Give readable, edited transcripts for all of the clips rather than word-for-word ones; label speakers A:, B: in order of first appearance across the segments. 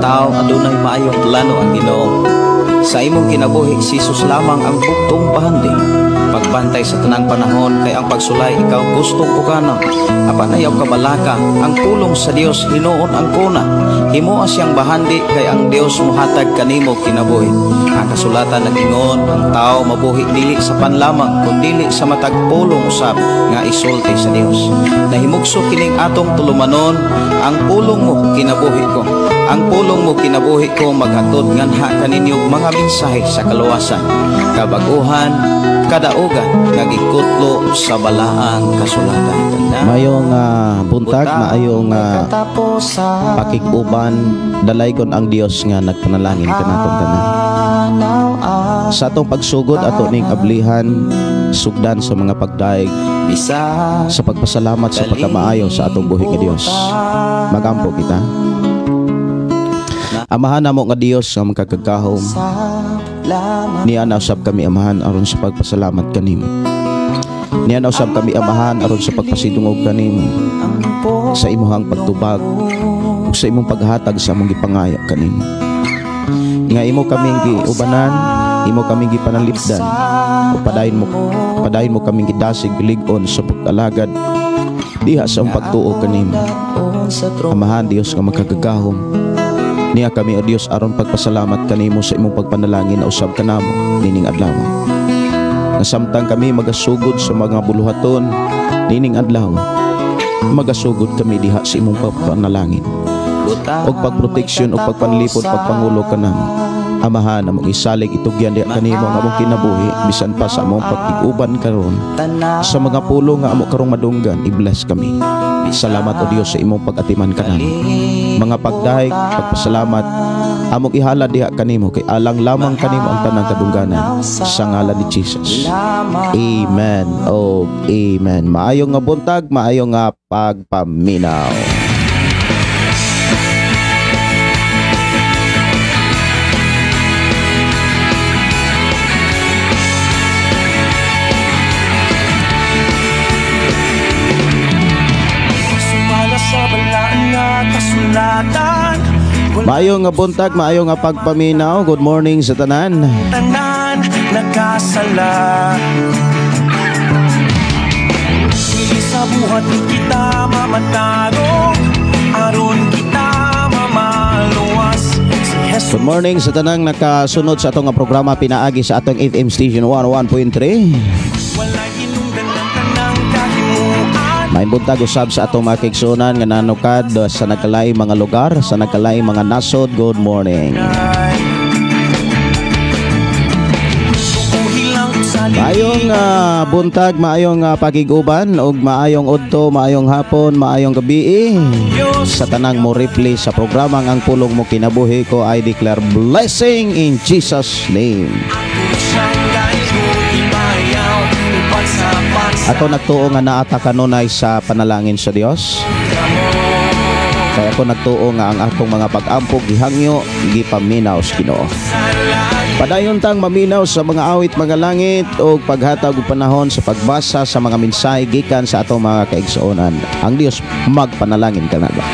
A: tao adunay maayong plano ang Ginoo. Sa imong kinabuhi si Jesus lamang ang bugtong bahandi. Pagbantay sa tanang panahon kay ang pagsulay ikaw gustong ukana. Apan ayaw kabalaka ang pulong sa Dios hinuon ang kuna. Himo siyang bahandi kay ang Dios muhatag kanimo kinabuhi. Ang kasulatan nagingon ang tao mabuhi dili sa panlamang kundi sa matag pulong usab nga isulti sa Dios. Nahimugso kining atong tulumanon ang pulong mo kinabuhi ko. Ang pulong mo kinabuhi ko maghatod nganha kaninyong mga mensahe sa kaluwasan, kabaguhan, kadaugan nga gikutlo sa balaang kasulatan.
B: Mayong buntag, maayong pakiguban, dalaygon ang Dios nga nagpanalangin kanaton tanan. Sa atong pagsugod ato ning ablihan sugdan sa mga pagdaig sa pagpasalamat sa pagkamaayo sa atong buhi nga Dios. Magampo kita. Amahan namo nga Dios nga magkakagahom. Niya na usab kami amahan aron sa pagpasalamat kanimo. Niya na usab kami amahan aron sa pagpasidungog kanimo sa imong pagtubag ug sa imong paghatag sa among gipangaya kanimo. Nga imo kaming giubanan, imo kaming gipanalipdan ug padayon mo kaming gidasig bilig-on sa pag-alagad diha sa among pagtuo kanimo. Amahan Dios nga magkakagahom. Niya kami o Dios aron pagpasalamat kanimo sa imong pagpanalangin na usab kanamo nining adlaw. Nasamtang kami magasugod sa mga buluhaton nining adlaw, magasugod kami diha sa imong pagpanalangin og pagproteksyon og pagpanlipod pagpangulo kanamo. Amahan among isalig itugyan diha kanimo nga among kinabuhi bisan pa sa among pagtiguban karon sa mga pulo nga amo karong madunggan. I-bless kami. Salamat o Dios sa imong pag-atiman kanamo. Mga pagdaig, pagpasalamat among ihala diha kanimo kay alang lamang kanimo ang tanang kadungganan sa ngalan ni Jesus. Amen. Oh, amen. Maayong nga buntag, maayong nga pagpaminaw. Maayong nga buntag, maayong nga pagpaminaw. Good morning sa tanan.
C: Tanan nakasala. Sa buhat kita mamatarong, aron kita mamaluwas.
B: Good morning sa tanang nakasunod sa atong nga programa pinaagi sa atong FM station 101.3. May buntag usab sa atong mga kaigsunan nga nanukad sa nagkalaing mga lugar, sa nagkalaing mga nasod. Good morning. Maayong buntag, maayong pagiguban ug maayong udto, maayong hapon, maayong gabi sa tanang mo replay sa programa ang pulong mo kinabuhi ko. I declare blessing in Jesus name. Ato nagtuo nga naata kanunay sa panalangin sa Dios. Kaya ako nagtuo nga ang atong mga pag-ampog gihangyo gipaminaw sa Ginoo. Padayon tang maminaw sa mga awit mga langit o paghatag og panahon sa pagbasa sa mga mensahe gikan sa atong mga kaigsuonan. Ang Dios magpanalangin kanako.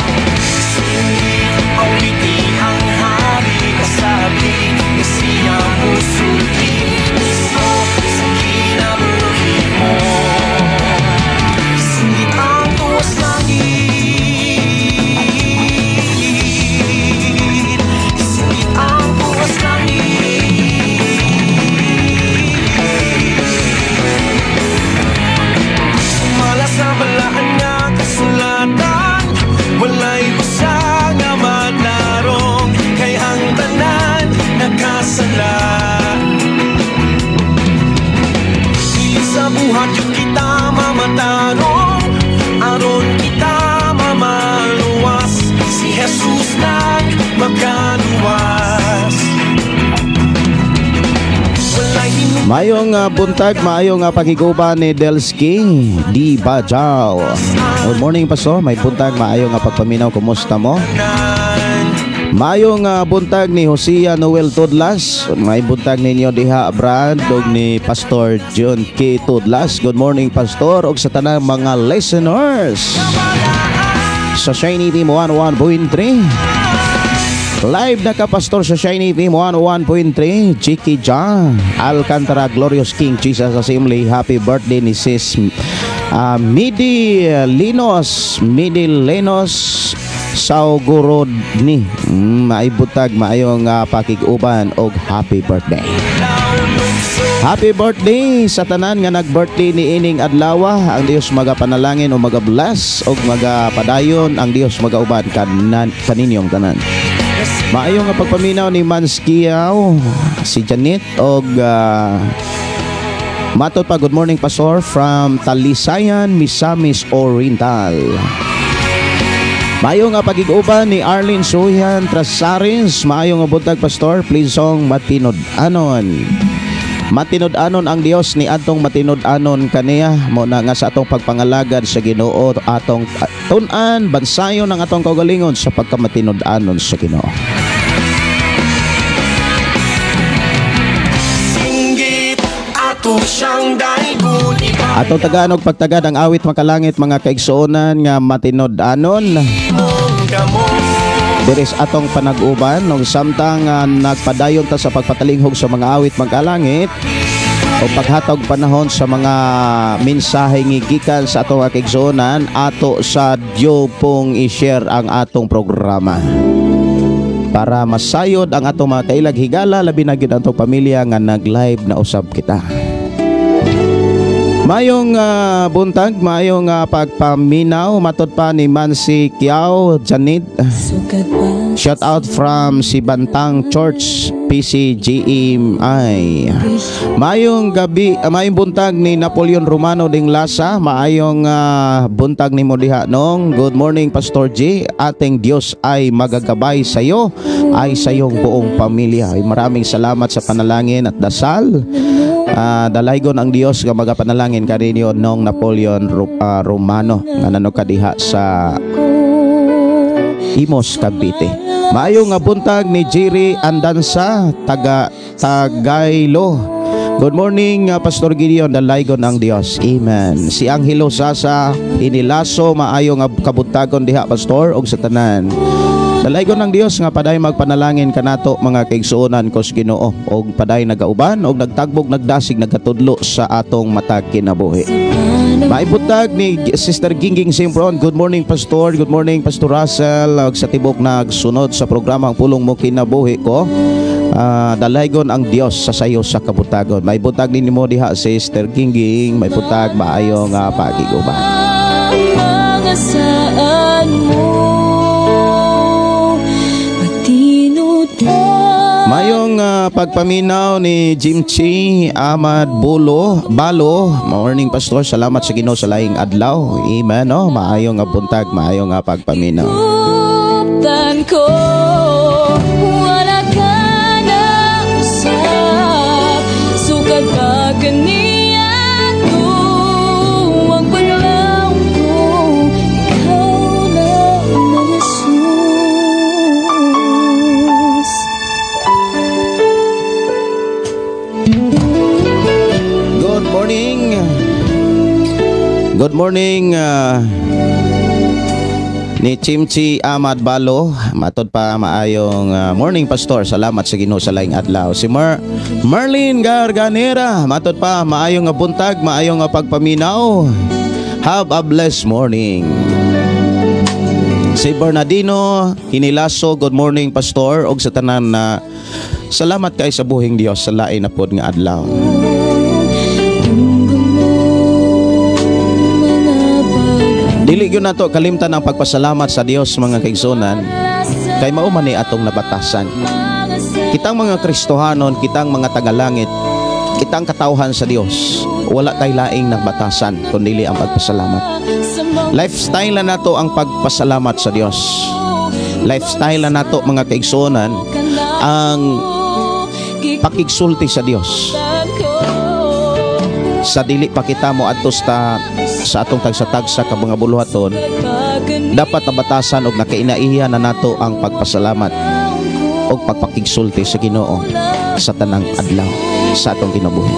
B: Maayong buntag, maayong pagiguban ni Delski Di Bajao. Good morning, Pastor. May buntag, maayong pagpaminaw. Kumusta mo? Maayong buntag ni Hosea Noel Tudlas. May buntag ninyo diha Brad ug ni Pastor John K. Tudlas. Good morning, Pastor, ug sa tanang mga listeners sa Shiny Team 101.3. Live na ka Pastor sa Shiny FM 101.3, Chiki Ja Alcantara, Glorious King Jesus Assembly. Happy birthday ni Sis Midi Lenos Saugurod ni maibutag maayong pakiguban og happy birthday. Happy birthday sa tanan nga nag-birthday ni ining adlaw. Ang Dios magapanalangin o magabless og magapadayon ang Dios magauban kaninyong tanan. Maayong nga pagpaminaw ni Manskiaw, si Janet og matot pa, good morning Pastor from Talisayan, Misamis Oriental. Maayong nga pagiguban ni Arlene Suyan Trasaris. Maayong nga buntag Pastor, please song Matinod-anon. Matinod-anon ang Dios ni atong matinod-anon kaniya mo na nga sa atong pagpangalagad sa Ginoo, atong tun-an bansayon ang atong kaugalingon sa pagkamatinod-anon sa Ginoo. Atong tagaan og pagtagad ang awit makalangit mga kaigsuonan nga matinod-anon. Diris atong panag-uban og samtang nagpadayon ta sa pagpatalinghog sa mga awit magkalangit o paghatag panahon sa mga mensahe gikan sa atong kaigsuonan, ato sa Diyo pong i-share ang atong programa para masayod ang atong mga kailag higala, labi na gyud atong pamilya nga nag-live na usab kita. Mayong buntag, mayong pagpaminaw, matod pa ni Mansi Kiao Janid. Shout out from Sibantang Church PCGMI. Mayong gabi, mayong buntag ni Napoleon Romano ding Lasa. Maayong buntag ni mo diha nong. Good morning Pastor G. Ating Dios ay magagabay sa iyo, ay sa iyong buong pamilya. Ay maraming salamat sa panalangin at dasal. Dalaygon ang Dios nga magapanalangin kaninyo nong Napoleon Romano nga nanukadiha sa Imos, Cavite. Maayong nga buntag ni Jerry Andansa taga Tagaylo. Good morning Pastor Gideon, dalaygon ang Dios. Amen. Si Angelo Sasa inilaso, maayong nga kabuntagon diha Pastor og sa tanan. Dalaygon ng Dios nga paday magpanalangin kanato mga kaigsuonan kos Ginoo og paday nagauban og nagtagbog nagdasig nagkatudlo sa atong matag kinabuhi. Maibutag ni Sister Ginging Simpron. Good morning Pastor, good morning Pastor Russell og sa tibok nagsunod sa programang Pulong Mo Kinabuhi ko. Dalaygon ang Dios sa sayo sa kabutagon. Maibutag ni mo diha Sister Ginging, maibutag maayo nga pagiguban. Mga saan mo mayong pagpaminaw ni Jimchi Ahmad Balo. Morning Pastor, salamat sa Ginoo sa laing adlaw. Amen. No? Maayong buntag, maayong pagpaminaw. Ko, wala ka na usap, sukad pa kaniya ko, ang panalaw ko, ikaw na Jesus. Good morning ni Chimchi Ahmad Balo. Matod pa maayong morning Pastor. Salamat sa Ginoo sa laing adlaw. Si Marlene Garganera. Matod pa maayong buntag, maayong pagpaminaw. Have a blessed morning. Si Bernardino Hinilaso. Good morning Pastor og sa tanan na salamat kay sa buhing Dios sa lain na pod nga adlaw. Dili gyud nato kalimtan ang pagpasalamat sa Dios mga kaigsuonan kay mao man ni atong nabatasan. Kitang mga Kristohanon, kitang mga tagalangit, kitang katawhan sa Dios, wala kay laing nagbatasan kundi ang pagpasalamat. Lifestyle na nato ang pagpasalamat sa Dios. Lifestyle na nato mga kaigsuonan ang pakigsulti sa Dios. Sa dili pa kita mo adtos ta sa atong tagsa-tagsa ka mga buluhaton, dapat nabatasan og nakainaiya na nato ang pagpasalamat og pagpakigsulti sa Ginoo sa tanang adlaw sa atong kinabuhi.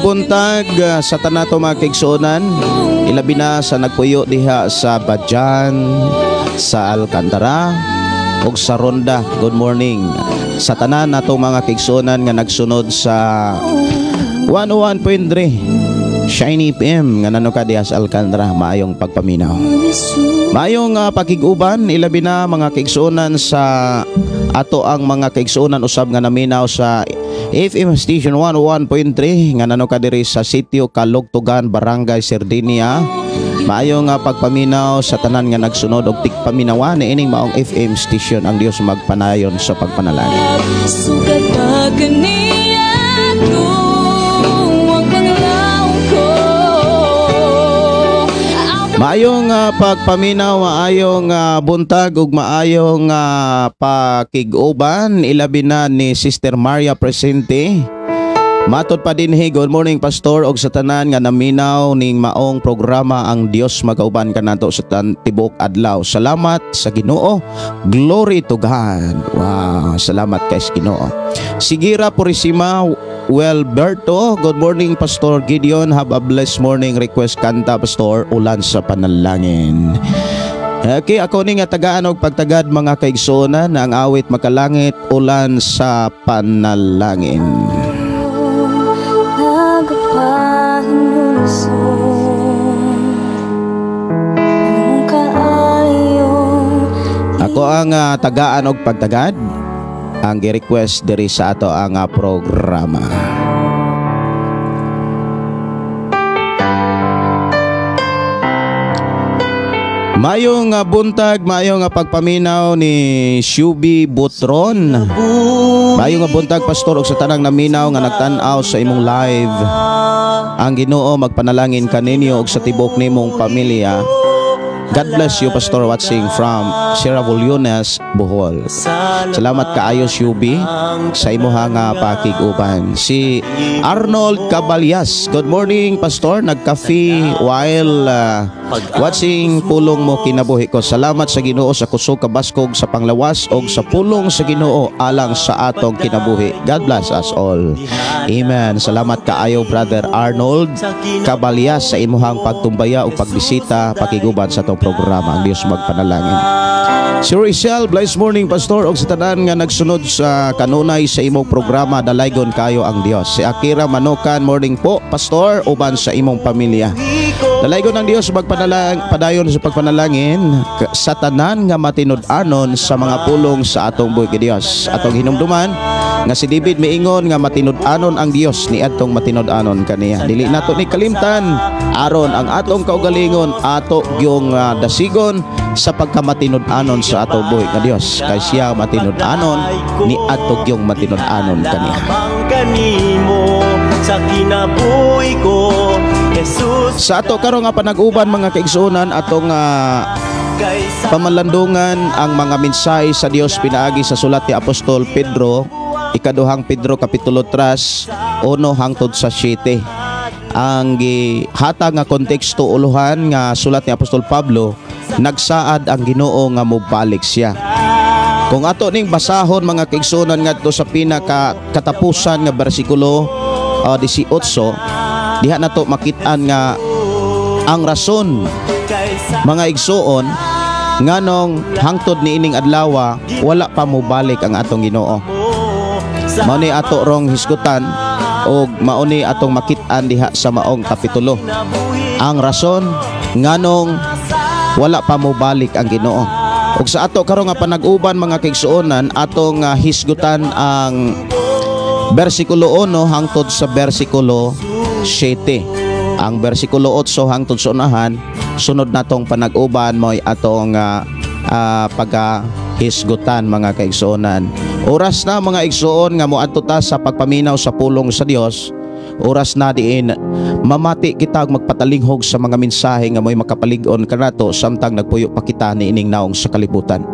B: buntag sa tanato mga kaigsuonan, ilabi na sa nagpuyo diha sa Badyan, sa Alcantara ug sa Ronda. Good morning sa tanan nato mga kaigsuonan nga nagsunod sa 101.3 Shiny PM nga nano ka diha sa Alcantara. Maayong pagpaminaw, maayong pakiguban, ilabi na mga kaigsuonan sa ato ang mga kaigsuonan usab nga naminaw sa FM Station 101.3 nga nano ka diri sa sitio Kalugtugan, Barangay Sardinia. Maayong pagpaminaw sa tanan nga nagsunod og tigpaminawan ni ining maong FM station. Ang Dios magpanayon sa pagpanalangin.
D: Sugat pa kaniya kung ang pangalaw ko.
B: Maayong pagpaminaw, maayong buntag ug maayong pakiguban, ilabi na ni Sister Maria Presente. Matod pa dinhi, good morning Pastor, og sa tanan nga naminaw ning maong programa. Ang Dios magauban kanato sa tibok adlaw. Salamat sa Ginoo. Glory to God. Wow, salamat kay Ginoo. Sigira Purisima Welberto, good morning Pastor Gideon. Have a blessed morning. Request kanta Pastor, Ulan sa Panalangin. Okay, ako ni nga tagaan og pagtagad mga kaigsuonan ang awit Makalangit, Ulan sa Panalangin. Ako ang tagaan og pagtagad ang gi-request diri sa ato ang programa. Mayong buntag, mayong pagpaminaw ni Shubi Butron. Mayong buntag Pastor og sa tanang naminaw nga nagtan-aw sa imong live. Ang Ginoo magpanalangin kaninyo og sa tibok nimong pamilya. God bless you Pastor, watching from Sierra Voliones, Bohol. Salamat kaayo Shubi sa imuhang pakiguban. Si Arnold Caballas, good morning Pastor, nagkafe while watching pulong mo kinabuhi ko. Salamat sa Ginoo sa kusog kabaskog sa panglawas og sa pulong sa Ginoo alang sa atong kinabuhi. God bless us all. Amen. Salamat kaayo Brother Arnold Caballas sa imuhang pagtumbaya o pagbisita, pakiguban sa atong programa. Ang Dios magpanalangin. Si Rachel, blessed morning Pastor, og sa tanan nga nagsunod sa kanunay sa imong programa, dalaygon kayo ang Dios. Si Akira Manokan, morning po Pastor, uban sa imong pamilya. Dalaygon ang Dios padayon sa pagpanalangin sa tanan nga matinud-anon sa mga pulong sa atong buhi kay Dios. Atong hinumduman nga si David miingon nga matinud-anon ang Dios ni adtong matinud-anon kaniya. Dili nato ni kalimtan aron ang atong kaugalingon ato gyung dasigon sa pagkamatinud-anon sa atong buhi nga Dios. Kay siya matinud-anon ni ato gyung matinud-anon kaniya. Sa kinabuhi ko Jesus. Sa ato karon nga panag-uban mga kaigsuonan atong pamalandungan ang mga mensahe sa Dios pinaagi sa sulat ni Apostol Pedro, ikaduhang Pedro kapitulo 3 1 hangtod sa 7. Ang gihatag nga konteksto uluhan nga sulat ni Apostol Pablo, nagsaad ang Ginoo nga mobalik siya. Kung ato ning basahon mga kaigsuonan ngadto sa pinaka katapusan nga bersikulo 18, diha nato makit-an nga ang rason mga igsuon nganong hangtod ni ining adlaw wala pa mobalik ang atong Ginoo. Mao ni ato rong hisgutan og mao ni atong makit-an diha sa maong kapitulo. Ang rason nganong wala pa mobalik ang Ginoo. Ug sa ato karon nga panag-uban mga kaigsuonan atong hisgutan ang bersikulo 1 hangtod sa bersikulo 7. Ang bersikulo 8 hangtod sa unahan, sunod natong panag-uban mo'y atong paghisgutan mga kaigsuonan. Oras na mga igsuon nga moadto ta sa pagpaminaw sa pulong sa Dios. Oras na diin mamati kita og magpatalinghog sa mga mensahe nga mo'y makapalig-on kanato samtang nagpuyo pa kita ni ining naong sa kalibutan.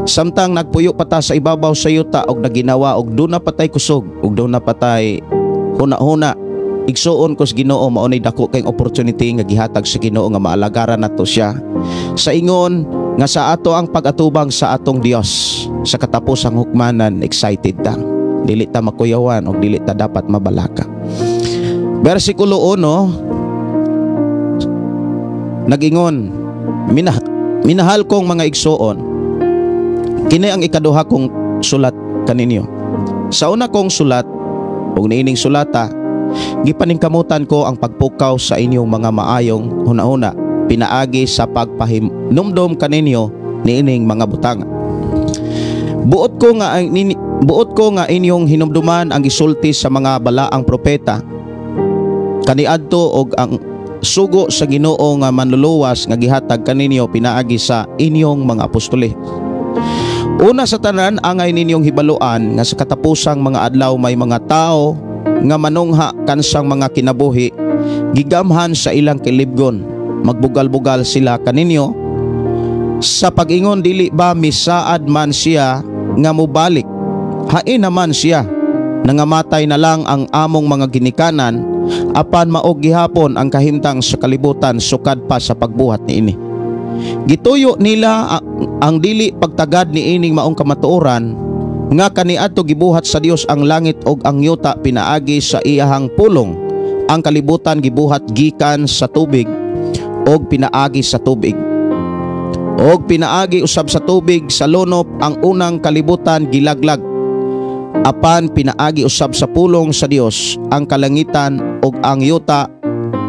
B: Samtang nagpuyo pa ta sa ibabaw sa yuta og naginawa og do na patay kusog og do na patay huna-huna, igsuon ko sa Ginoo mao ni dako kay opportunity nga gihatag sa Ginoo nga maalagaran nato siya. Sa ingon nga sa ato ang pag-atubang sa atong Dios sa katapusang hukmanan, excited ta. Dili ta makuyawan og dili ta dapat mabalaka. Versikulo 1, nagingon, minahal kong mga igsoon, kini ang ikaduha kong sulat kaninyo. Sa una kong sulat, ug niining sulata, gipaningkamutan ko ang pagpukaw sa inyong mga maayong hunahuna, pinaagi sa pagpahinumdom kaninyo niining mga butang. Buot ko nga inyong hinumduman ang gisulti sa mga balaang propeta kaniadto og ang sugo sa Ginoo nga manluluwas nga gihatag kaninyo pinaagi sa inyong mga apostoli. Una sa tanan, angay ninyong hibaluan nga sa katapusang mga adlaw may mga tao nga manungha kansang mga kinabuhi, gigamhan sa ilang kilibgon, magbugal-bugal sila kaninyo sa pag-ingon, dili ba misaad man siya nga mubalik, hain naman siya nangamatay na lang ang among mga ginikanan, apan maog gihapon ang kahimtang sa kalibutan sukad pa sa pagbuhat niini. Gituyo nila ang dili pagtagad ni ining maong kamatuoran nga kaniadto gibuhat sa Dios ang langit og ang yuta pinaagi sa iyahang pulong, ang kalibutan gibuhat gikan sa tubig og pinaagi sa tubig, og pinaagi usab sa tubig sa lunop ang unang kalibutan gilaglag, apan pinaagi usab sa pulong sa Dios ang kalangitan og ang yuta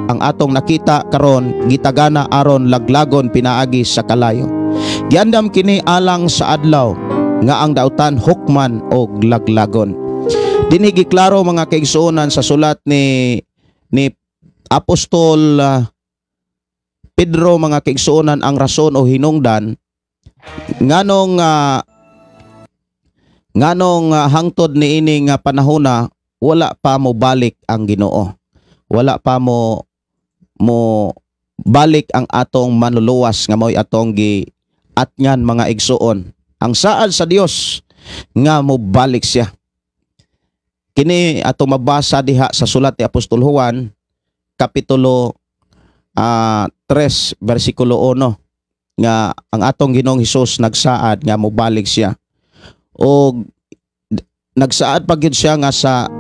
B: ang atong nakita karon gitagana aron laglagon pinaagi sa kalayo. Giandam kini alang sa adlaw nga ang dautan hukman og laglagon. Dinhi giklaro mga kaigsuonan sa sulat ni Apostol Pedro mga kaigsuonan ang rason o hinungdan nganong hangtod ni ining panahona wala pa mo balik ang Ginoo. Wala pa mo balik ang atong manluluwas nga mo'y atong giatngan mga igsuon. Ang saad sa Dios nga mo balik siya. Kini atong mabasa diha sa sulat ni Apostol Juan kapitulo 3 versikulo 1 nga ang atong Ginoong Hesus nagsaad nga mo balik siya. O nagsaad pa gyud siya nga sa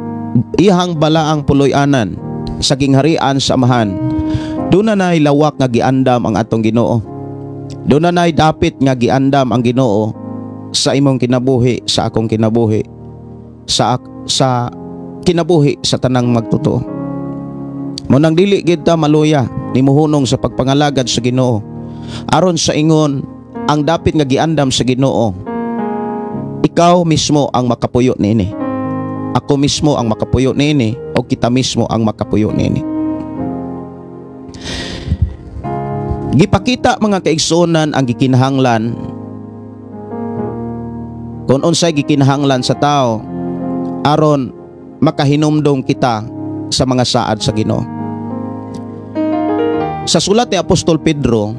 B: ihang balaang puloy-anan sa gingharian sa amahan, doon na lawak nga giandam ang atong Ginoo. Doon na dapit nga giandam ang Ginoo sa imong kinabuhi, sa akong kinabuhi, sa kinabuhi sa tanang magtotoo. Munang dili gid ta maluya ni muhunong sa pagpangalagad sa Ginoo aron sa ingon ang dapit nga giandam sa Ginoo. Ikaw mismo ang makapuyo niini. Ako mismo ang makapuyo niini o kita mismo ang makapuyo niini. Gipakita mga kaigsuonan ang gikinahanglan kung unsay gikinahanglan sa tao aron makahinumdom kita sa mga saad sa Ginoo. Sa sulat ni Apostol Pedro,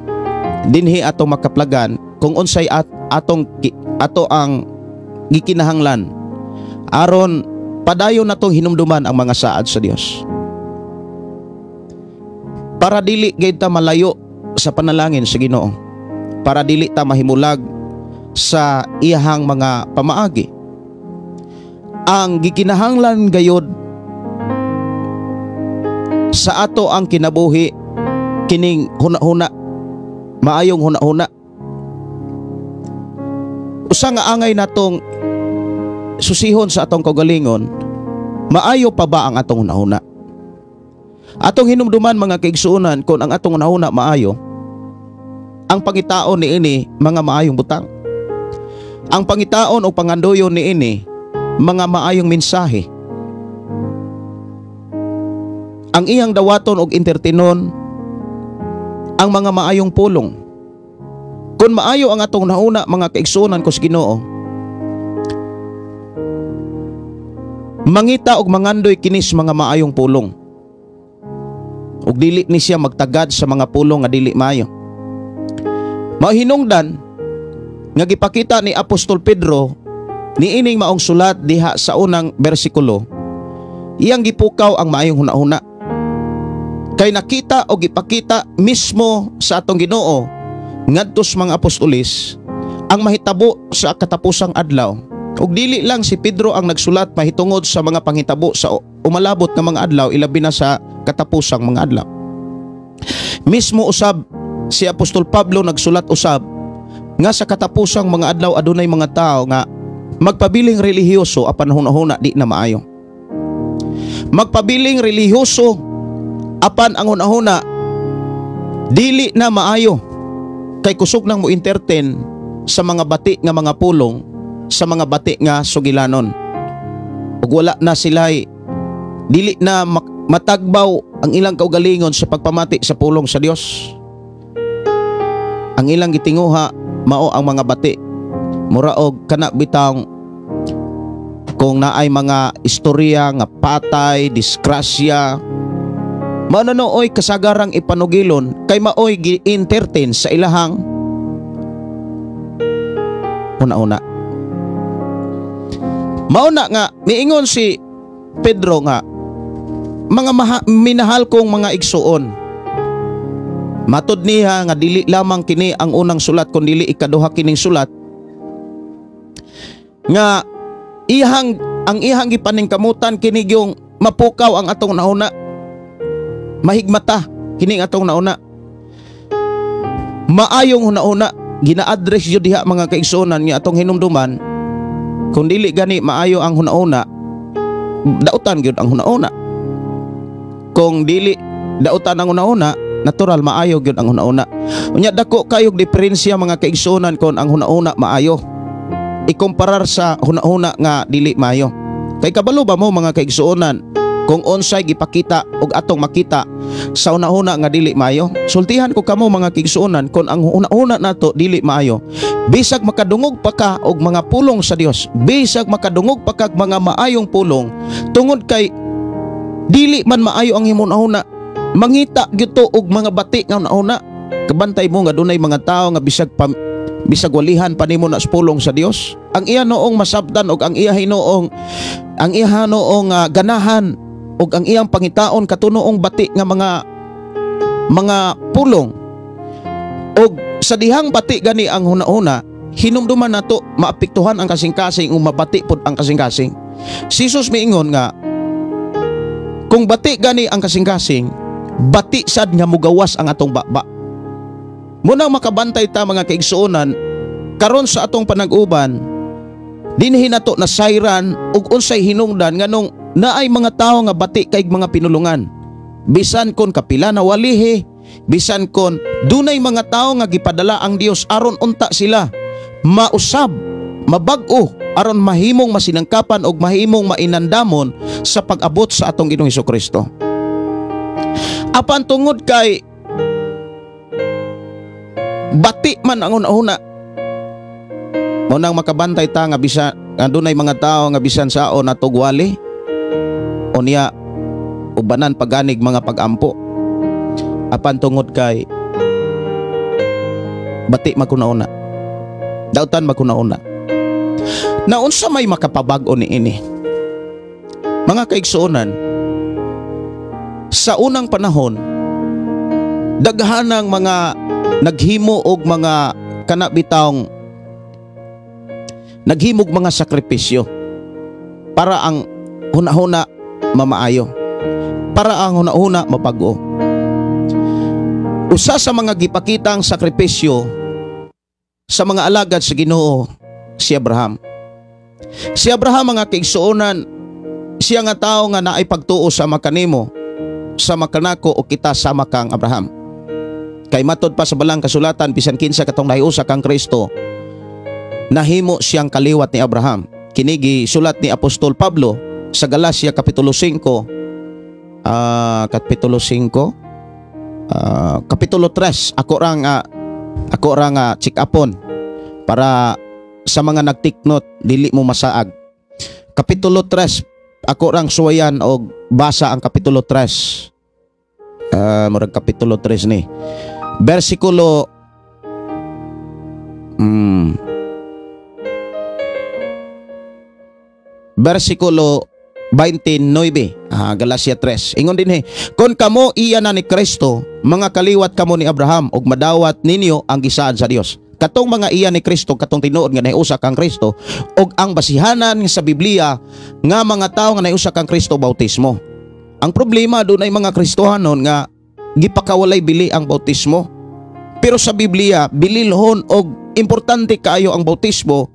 B: dinhi ato makaplagan kung unsay ato ang gikinahanglan aron padayon natong hinumduman ang mga saad sa Dios. Para dili gayud ta malayo sa panalangin sa Ginoo, para dili ta mahimulag sa iyahang mga pamaagi. Ang gikinahanglan gayud sa ato ang kinabuhi kining hunahuna, maayong hunahuna. Usa nga angay natong susihon sa atong kaugalingon, maayo pa ba ang atong hunahuna? Atong hinumduman mga kaigsuonan kung ang atong hunahuna maayo, ang pangitaon niini mga maayong butang. Ang pangitaon o pangandoyon niini mga maayong mensahe. Ang iyang dawaton og entertainon ang mga maayong pulong. Kung maayo ang atong hunahuna mga kaigsuonan ko sa Ginoo, mangita og mangandoy kinis mga maayong pulong. Ug dili ni siya magtagad sa mga pulong nga dili maayo. Mahinungdan nga gipakita ni Apostol Pedro niining maong sulat diha sa unang bersikulo, iyang gipukaw ang maayong hunahuna. Kay nakita o gipakita mismo sa atong Ginoo ngadtos mga apostolis ang mahitabo sa katapusang adlaw Ug dili lang si Pedro ang nagsulat mahitungod sa mga panghitabo sa umalabot nga mga adlaw, ilabi na sa katapusang mga adlaw. Mismo usab si Apostol Pablo nagsulat usab nga sa katapusang mga adlaw adunay mga tao nga magpabiling relihiyoso apan hunahuna di na maayo. Magpabiling relihiyoso apan ang hunahuna dili na maayo, kay kusog nang mo entertain sa mga bati nga mga pulong, sa mga bati nga sugilanon. Ug wala na sila'y dili na matagbaw ang ilang kaugalingon sa pagpamati sa pulong sa Dios. Ang ilang gitinguha mao ang mga bati. Mura og kana bitang kung naay mga istorya nga patay, disgrasya, manonooy kasagarang ipanugilon kay maoy gi-entertain sa ilahang una-una. Mauna nga miingon si Pedro nga mga minahal kong mga igsuon. Matod niya nga dili lamang kini ang unang sulat kundi dili ikaduha kining sulat nga ang ihang gipaningkamutan kini yung mapukaw ang atong nauna, mahigmata kini atong nauna, maayong nauna gina-address jud diha mga kaigsuonan nga atong hinumduman. Kung dili gani maayo ang hunauna, dautan gyud ang hunauna. Kung dili dautan ang hunauna, natural maayo gyud ang hunauna. Unya dako kayog diferensya mga kaigsuonan kon ang hunauna maayo ikumparar sa hunahuna nga dili maayo. Kay kabalo ba mo mga kaigsuonan kung unsay gipakita og atong makita sa hunahuna nga dili maayo? Sultihan ko kamo mga kaigsuonan kon ang hunahuna nato dili maayo, bisag makadungog pa ka og mga pulong sa Dios, bisag makadungog pa kag mga maayong pulong, tungod kay dili man maayo ang imong hunahuna, mangita gyud to og mga bati nga hunahuna. Kabantay mo nga dunay mga tao nga bisag walihan pa nimo na pulong sa Dios, ang iya noong masabtan og ang iya noong ganahan og ang iyang pangitaon katunoong bati nga mga pulong. Og sa dihang bati gani ang hunahuna, hinumduman nato maapektuhan ang kasing-kasing ug mabati pod ang kasing-kasing. Si Jesus miingon nga kung bati gani ang kasing-kasing, bati sad nga mugawas ang atong baba. Munang makabantay ta mga kaigsuonan karon sa atong panag-uban, dinhi nato nasayran ug unsay hinungdan nganong naay mga tawo nga bati kay mga pinulungan. Bisan kon kapila na walihi, bisan kon dunay mga tawo nga gipadala ang Dios aron unta sila mausab, mabag-o aron mahimong masinangkapan og mahimong mainandamon sa pag-abot sa atong Ginoong Hesukristo. Apan tungod kay bati man ang una-una, munang makabantay ta nga bisan adunay mga tao nga bisan sao natugwali o niya ubanan paganig mga pagampo. Apan tungod kay bati magkuna-una, dautan magkuna-una, na unsa may makapabag-o ni ini mga kaigsuonan. Sa unang panahon daghanang mga naghimo og mga kanabitawng naghimog mga sakripisyo para ang hunahuna mamaayo, para ang hunahuna mapag-o. Usa sa mga gipakitang sakripisyo sa mga alagad sa Ginoo si Abraham. Si Abraham mga kaigsuonan, siya nga tao nga naay pagtuo sa makanimo, sa makanako o kita sama kang Abraham. Kay matod pa sa balang kasulatan bisan kinsa katong nahiusa kang Kristo, nahimo siyang kaliwat ni Abraham. Kinigi sulat ni Apostol Pablo sa Galacia kapitulo 5 kapitulo 3. Ako rang check upon para sa mga nagtiknot dili mo masaag. Kapitulo 3 ako rang suwayan og basa ang kapitulo 3. Murag kapitulo 3 ni. Versikulo versikulo 29, Galacia 3. Ingon din kon kamo iya na ni Kristo, mga kaliwat kamo ni Abraham ug madawat ninyo ang gisaan sa Dios. katong mga iya ni Kristo, katong tinuod nga nahiusa kang Kristo, og ang basihanan sa Biblia nga mga tao nga nahiusa kang Kristo bautismo. Ang problema doon ay mga Kristohanon nga gipakawalay bili ang bautismo. Pero sa Biblia, bililhon og importante kaayo ang bautismo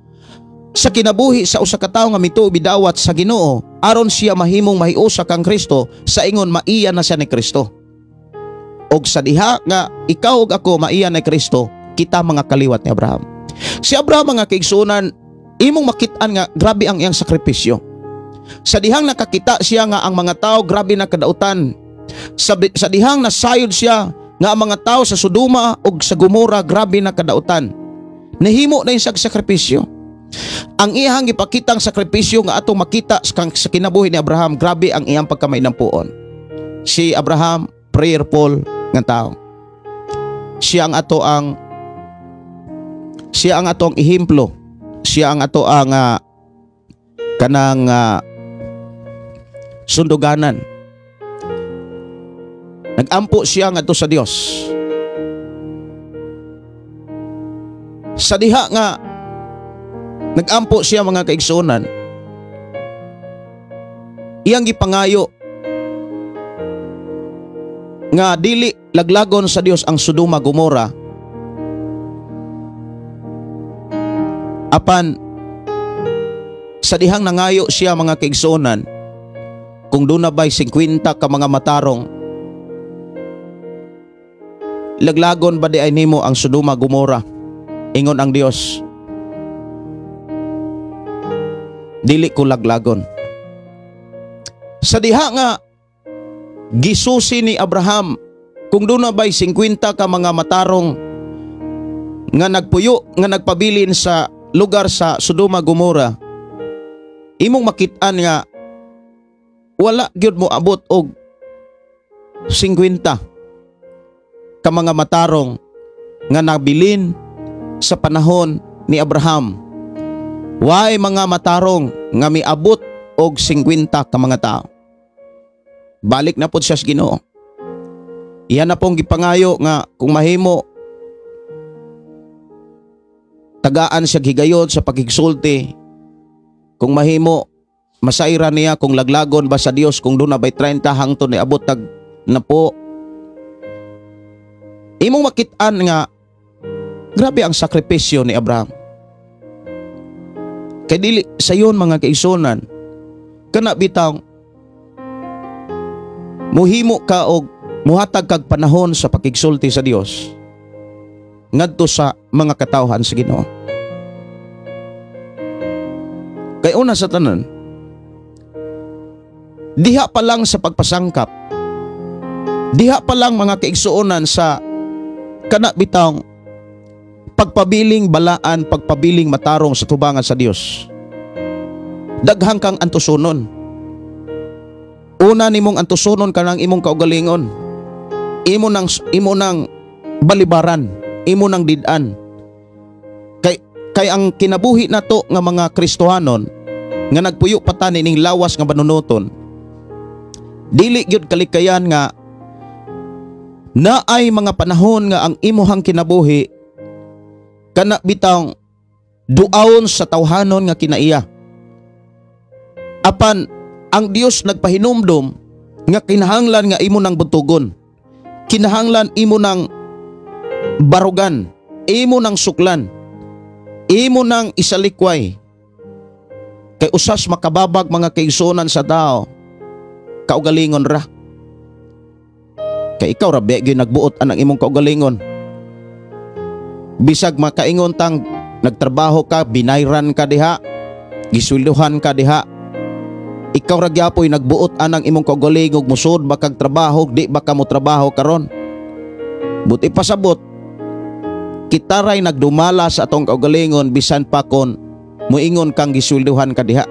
B: sa kinabuhi sa usa ka tawo nga mituo bidawat sa Ginoo aron siya mahimong mahiusa kang Kristo sa ingon maiya na siya ni Kristo. Og sa diha nga ikaw ug ako maiya ni Kristo, kita mga kaliwat ni Abraham. Si Abraham mga kaigsunan, imong makit-an nga grabe ang iyang sakripisyo. Sa dihang nakakita siya nga ang mga tao grabe na kadautan. Sa dihang nasayod siya nga ang mga tao sa Sodoma ug sa Gomora grabe na kadautan. Nahimo na yung sakripisyo. Ang iyang ipakitang sakripisyo nga atong makita sa kinabuhi ni Abraham, grabe ang iyang pagkamainampuon. Si Abraham, prayerful nga tao. Siya ang atong ehemplo. Siya ang ato ang kanang sunduganan. Nagampo siya nga to sa Dios. Sa diha nga nagampo siya mga kaigsunan, iyang gipangayo nga dili laglagon sa Dios ang Sodoma Gomora apan sa dihang nangayo siya mga kaigsunan kung doon na ba'y 50 ka mga matarong, laglagon ba di ay nimo ang Sodoma Gomora? Ingon ang Dios, dili ko laglagon. Sa diha nga gisusi ni Abraham kung doon na ba'y 50 ka mga matarong nga nagpuyo nga nagpabilin sa lugar sa Sodoma Gomora, imong makit-an nga wala gyud mo abot og 50 ka mga matarong nga nabilin sa panahon ni Abraham. Way mga matarong nga miabot og 50 ka mga tao. Balik na pod siya sa Ginoo. Iyan na pong gipangayo nga kung mahimo tagaan siya higayon sa pagigsulti. Kung mahimo masayra niya kung laglagon ba sa Dios kung doon na ba'y 30 hangtod ni abot tag na po. Imong makit-an nga grabe ang sakripisyo ni Abraham. Kay dili sayon mga kaigsunan kana bitaw muhimo ka og muhatag kag panahon sa pakigsulti sa Dios ngadto sa mga katawhan sa Ginoo. Kay una sa tanan, diha pa lang sa pagpasangkap, diha pa lang mga kaigsuonan sa kana bitaw pagpabiling balaan, pagpabiling matarong sa tubangan sa Dios, daghang kang antusunon. Una nimong antusunon kanang imong kaugalingon, imo nang balibaran, imo nang did-an. Kay ang kinabuhi nato nga mga Kristohanon nga nagpuyo patan ning lawas nga banunuton, dili gyud kalikayan nga naay mga panahon nga ang imuhang kinabuhi kana bitaw duawon sa tawhanon nga kinaiya. Apan ang Dios nagpahinumdom nga kinahanglan nga imo nang butugon, kinahanglan imo nang barugan, imo nang suklan, imo nang isalikway. Kay usas makababag mga kaigsunan sa tao, kaugalingon ra. Kay ikaw ra gyud nagbuot anang imong kaugalingon. Bisag makaingon tang nagtrabaho ka, binayran ka diha, gisweldohan ka diha, ikaw ra gyapon nagbuot anang imong kaugalingon musud ba kag trabaho, di ba ka mo trabaho karon. Buti pasabot kita ray nagdumala sa atong kaugalingon bisan pa kon muingon kang gisweldohan ka diha.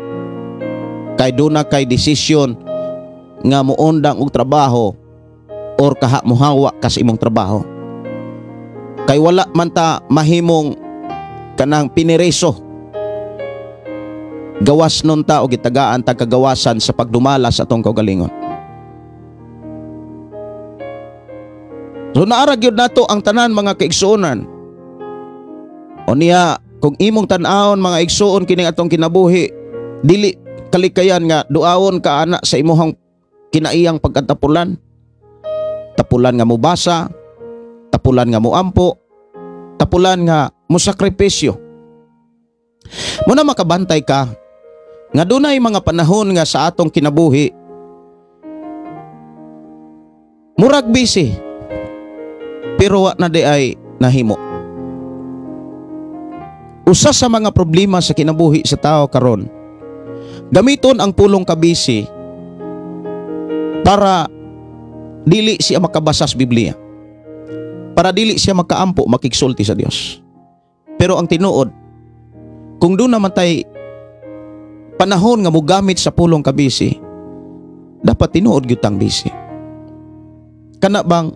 B: Kay duna kay desisyon nga muundang og trabaho or kaha muhawa ka sa imong trabaho. Kay wala man ta mahimong kanang pinireso, gawas nun ta o gitagaan ta kagawasan sa pagdumala sa atong kaugalingon. So naara gyud nato ang tanan mga kaigsuonan O niya, kung imong tan-awon mga igsuon kining atong kinabuhi, dili kalikayan nga duawon ka ana sa imuhang kinaiyang pagkatapulan. Tapulan nga mo basa, tapulan nga mo ampo, tapulan nga mo sakripisyo. Muna makabantay ka nga dunay mga panahon nga sa atong kinabuhi murag busy pero wa na di ay nahimo. Usa sa mga problema sa kinabuhi sa tao karon, gamiton ang pulong kabisi para dili siya makabasa sa Biblia, para dili siya makaampo makigsulti sa Dios. Pero ang tinuod, kung doon naman tay panahon nga mogamit sa pulong kabisi, dapat tinuod gyud tang bisi. Kana bang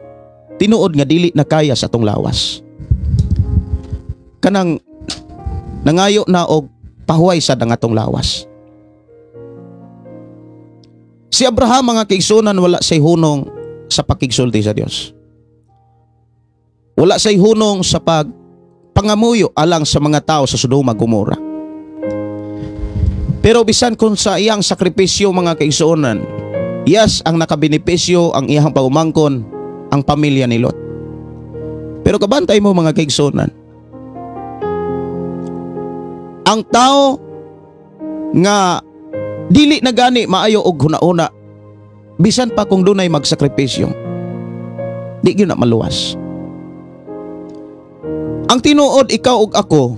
B: tinuod nga dili na kaya sa atong lawas, kanang nangayo na og pahuway sa dangatong lawas. Si Abraham mga kaigsunan, wala say hunong sa pakigsulti sa Dios, wala say hunong sa pangamuyo alang sa mga tao sa Sodoma Gomora. Pero bisan kung sa iyang sakripisyo mga kaigsuonan, yes, ang nakabenepisyo ang iyang paumangkon ang pamilya ni Lot. Pero kabantay mo mga kaigsuonan, ang tao nga dili na gani maayo og hunauna, bisan pa kung dunay magsakripisyo, di gyud na maluwas. Ang tinuod, ikaw ug ako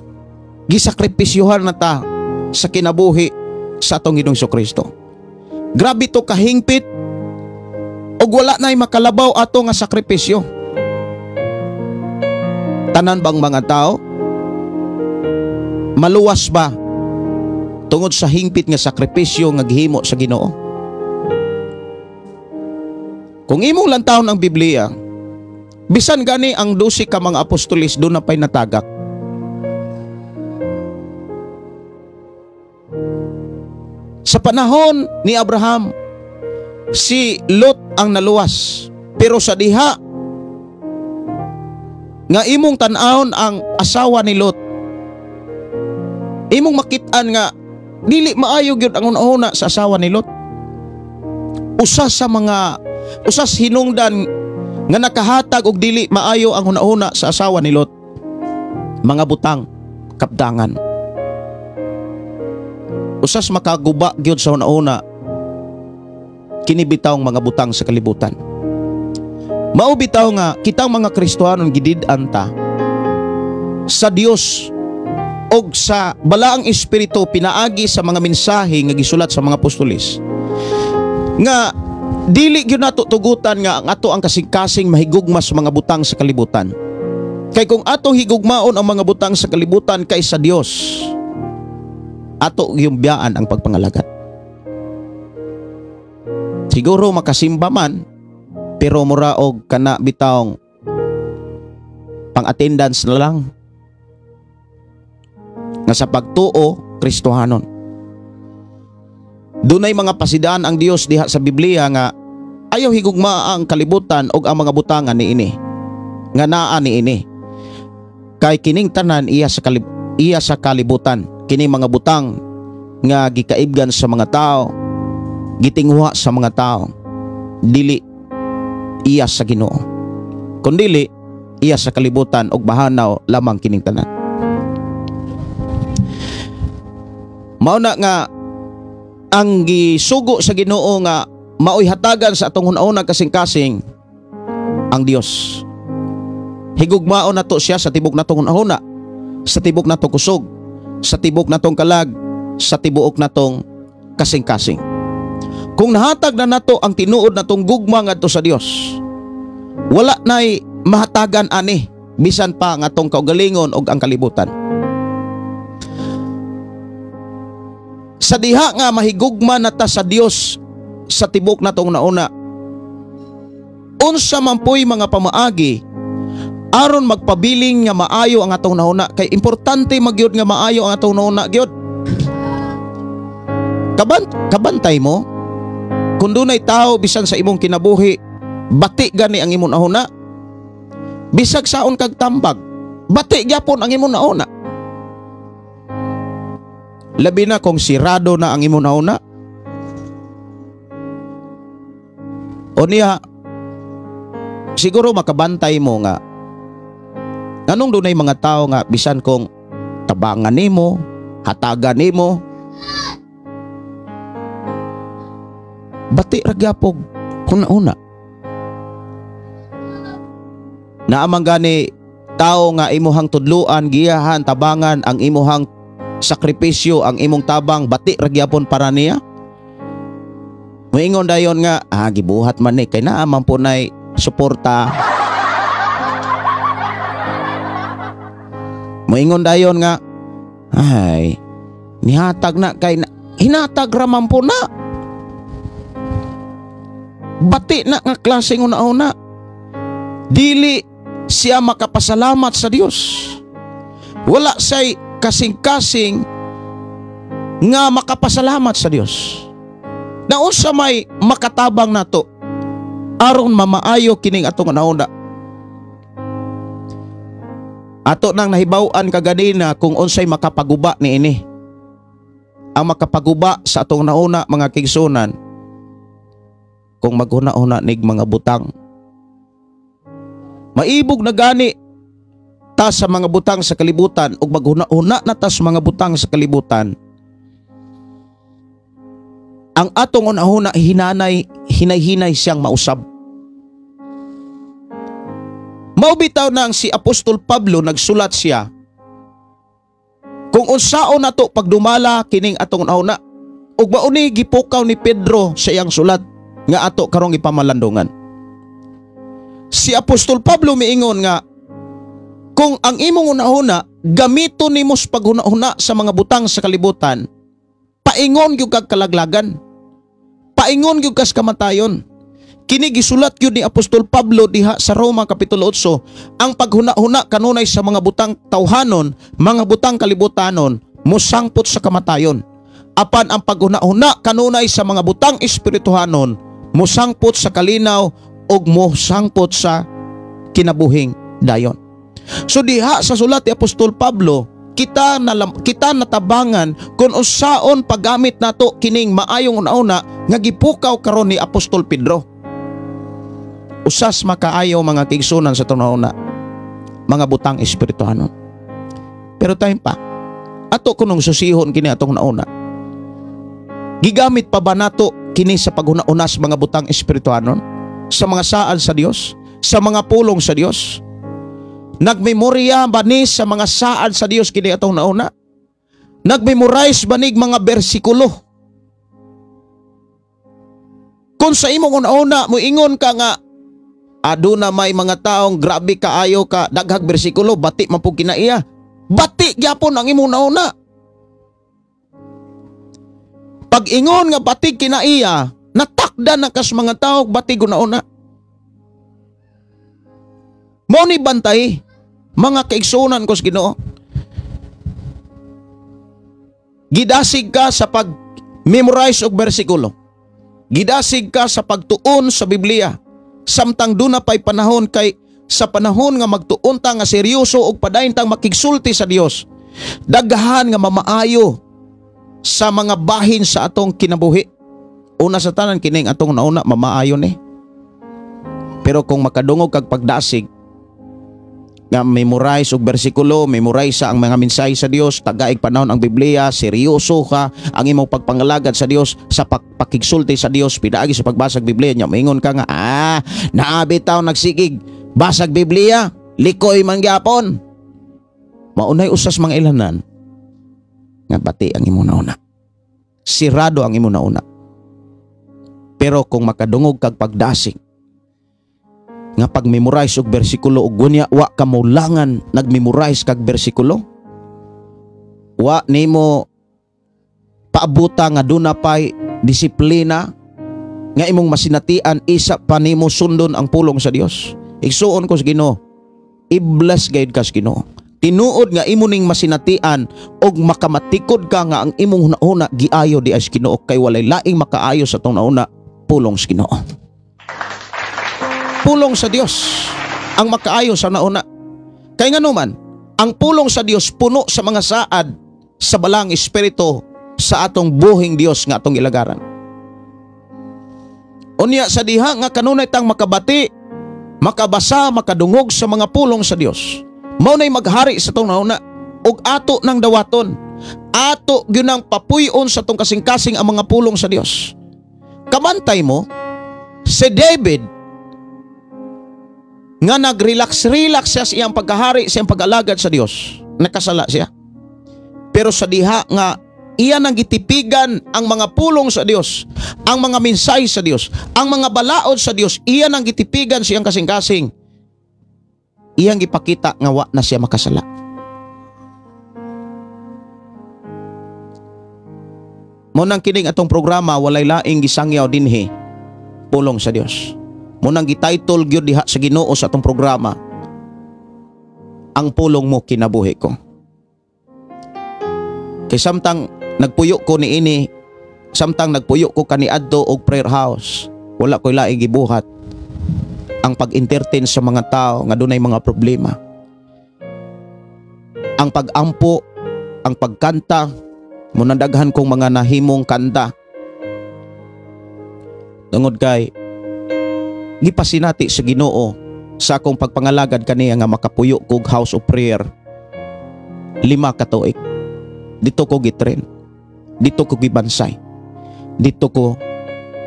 B: gisakripisyohan na ta sa kinabuhi sa atong Ginoong Jesucristo. Grabe to kahingpit og wala na'y makalabaw ato nga sakripisyo. Tanan bang mga tao maluwas ba tungod sa hingpit nga sakripisyo nga gihimo sa Ginoo? Kung imong lantawon ang Biblia, bisan gani ang 12 ka mga apostolis doon na pa'y natagak. Sa panahon ni Abraham, si Lot ang naluwas. Pero sa diha nga imong tan-awon ang asawa ni Lot, imong makit-an nga dili maayo gyud ang una sa asawa ni Lot. Usas hinungdan nga nakahatag og dili maayo ang una sa asawa ni Lot, mga butang, kapdangan. Usas makaguba gyud sa una kini bitawng mga butang sa kalibutan. Mao bitaw nga kitang mga Kristiyanon gidid-an ta sa Dios og sa balaang espiritu pinaagi sa mga mensahe nga gisulat sa mga apostolis, nga dili gyud nato tugutan nga ang ato ang kasing-kasing mahigugma sa mga butang sa kalibutan. Kay kung ato higugmaon ang mga butang sa kalibutan kay sa Dios, ato yung biyaan ang pagpangalagat. Siguro makasimba man, pero mura og kana bitawng pang-attendance na lang nga sa pagtuo Kristohanon. Dunay mga pasidaan ang Dios diha sa Biblia nga ayaw higugma ang kalibutan og ang mga butangan niini, nga naa niini. Kay kining tanan iya sa kalibutan, kini mga butang nga gikaibgan sa mga tao, gitingwa sa mga tao, dili iya sa Ginoo, kundili iya sa kalibutan og bahanaw lamang kining tanan. Mao na nga ang gisugo sa Ginoo nga maoy hatagan sa atong hunahuna kasing-kasing ang Dios. Higugmaon nato siya sa tibok natong hunahuna, sa tibok natong kusog, sa tibok natong kalag, sa tibuok natong kasing-kasing. Kung nahatag na nato ang tinuod natong gugma ngadto sa Dios, wala na'y mahatagan ani bisan pa ang atong kaugalingon og ang kalibutan. Sa diha nga mahigugma nata sa Dios sa tibok natong nauna, unsa man po'y mga pamaagi aron magpabiling nga maayo ang atong nauna, kay importante magyud nga maayo ang atong nauna gyud. Kabantay mo kung dunay tao bisan sa imong kinabuhi bati gani ang imong nauna, bisag saon kag tambag, bati gyapon ang imong nauna. Labi na kung sirado na ang imo nauna. O niya, siguro makabantay mo nga, anong dunay mga tao nga, bisan kung tabangan nimo, hatagan nimo, bati ragyapog una-una. Naamang gani tao nga imuhang tudluan, giyahan, tabangan, ang imuhang sakripisyo, ang imong tabang, bati ragyapon para niya. Moingon dayon nga, gibuhat man ni, kay naaman po na'y suporta. Moingon dayon nga, ay, nihatag na kay hinatag raman po na. Bati na nga klaseng una-una. Dili siya makapasalamat sa Dios. Wala siya'y kasing-kasing nga makapasalamat sa Dios. Naon sa may makatabang nato aron mamaayo kining atong nauna. Ato nang nahibaw-an kaganina kung unsay makapaguba niini. Ang makapaguba sa atong nauna, mga kigsunan, kung maghuna-huna nig mga butang. Maibog na gani ta sa mga butang sa kalibutan ug maghuna-huna na ta sa mga butang sa kalibutan. Ang atong una-una hinay-hinay siyang mausab. Maubitaw na ang si Apostol Pablo nagsulat siya kung unsaon nato pagdumala kining atong una ug mauni gipukaw ni Pedro sa iyang sulat nga ato karong ipamalandungan. Si Apostol Pablo miingon nga kung ang imong una-una gamiton nimo sa paghuna-huna sa mga butang sa kalibutan, paingon gyud kag kalaglagan. Paingon gyud kas kamatayon. Kini gisulat gyud ni Apostol Pablo diha sa Roma kapitulo 8, ang paghuna-huna kanunay sa mga butang tawhanon, mga butang kalibutanon, mosangpot sa kamatayon. Apan ang paghuna-huna kanunay sa mga butang espirituhanon, mosangpot sa kalinaw ug mosangpot sa kinabuhing dayon. So diha sa sulat ni Apostol Pablo, kita natabangan kung usaon paggamit nato kining maayong una-una nga gipukaw karon ni Apostol Pedro. Usas makaayo mga kigsunan sa una, mga butang espirituhanon. Pero time pa, ato kunong susihon kini atong nauna. Gigamit pa ba nato kini sa paghuna-una sa mga butang espirituhanon, sa mga saad sa Dios, sa mga pulong sa Dios? Nagmemorya ba ni sa mga saad sa Dios kini atong nauna? Nagmemorize ba nig mga bersikulo? Kung sa imong una-una moingon ka nga aduna may mga taong grabe kaayo ka daghag bersikulo, bati man pud kinaiya. Bati gyapon ang imong nauna. Pag ingon nga bati kinaiya, natakda na kas mga tao bati una-una. Mo ni bantay mga kaigsunan ko sa Ginoo. Gidasig ka sa pag-memorize og bersikulo. Gidasig ka sa pagtuon sa Biblia. Samtang duna pay panahon kay sa panahon nga magtuon ta nga seryoso og padayon tang makigsulti sa Dios. Daghan nga mamaayo sa mga bahin sa atong kinabuhi. Una sa tanan kining atong nauna mamaayo ni. Pero kung makadungog kag pagdasig nga memorize og bersikulo, memorize ang mga mensahe sa Dios, tagaig panahon ang Biblia, seryoso ka ang imong pagpangalagad sa Dios, sa pakigsulti sa Dios, pinaagi sa pagbasag Biblia nya, maingon ka nga, naabi taw nagsigig basag Biblia, likoy man gyapon. Maunay usas mga ilanan nga bati ang imong nauna. Sirado ang imong nauna. Pero kung makadungog kag pagdasig nga pag-memorize og bersikulo ug gunya wa ka maulangan nag-memorize kag bersikulo, wa nimo paabuta nga duna pay disiplina nga imong masinatian isa pa nimo sundon ang pulong sa Dios. Igsuon ko sa Ginoo, i-bless gayud ka sa Ginoo. Tinuod nga imo ning masinatian og makamatikod ka nga ang imong hunahuna giayo di as Ginoo, kay walay laing makaayo sa tong nauna, pulong sa Ginoo. Pulong sa Dios ang makaayo sa nauna. Kay nga naman, ang pulong sa Dios puno sa mga saad sa balang espiritu sa atong buhing Dios nga atong ilagaran. Unya sa diha nga kanunay tang makabati, makabasa, makadungog sa mga pulong sa Dios. Mao nay maghari sa tong nauna ug ato nang dawaton. Ato gyud papuy-on sa tong kasing-kasing ang mga pulong sa Dios. Kamantay mo si David nga nag-relax siya sa iyang pagkahari, sa iyang pag-alagad sa Dios. Nakasala siya. Pero sa diha nga iyan ang gitipigan ang mga pulong sa Dios, ang mga mensahe sa Dios, ang mga balaod sa Dios, iyan ang gitipigan siyang kasing-kasing. Iyang gipakita nga wa na siya makasala. Munang kining atong programa walay laing gisangyaw dinhi pulong sa Dios. Munang gititle gyud diha sa Ginoo sa atong programa, ang pulong mo kinabuhi ko. Kay samtang nagpuyo ko ni ini, samtang nagpuyo ko kaniadto og prayer house, wala ko'y laing gibuhat ang pag-entertain sa mga tao nga dunay mga problema. Ang pag-ampo, ang pagkanta, munandaghan kong mga nahimong kanta. Tungod kay gipasinati sa Ginoo sa akong pagpangalagad kaniya nga makapuyo kog house of prayer 5 ka tuig. Dito ko gitrain, dito ko gibansay, dito ko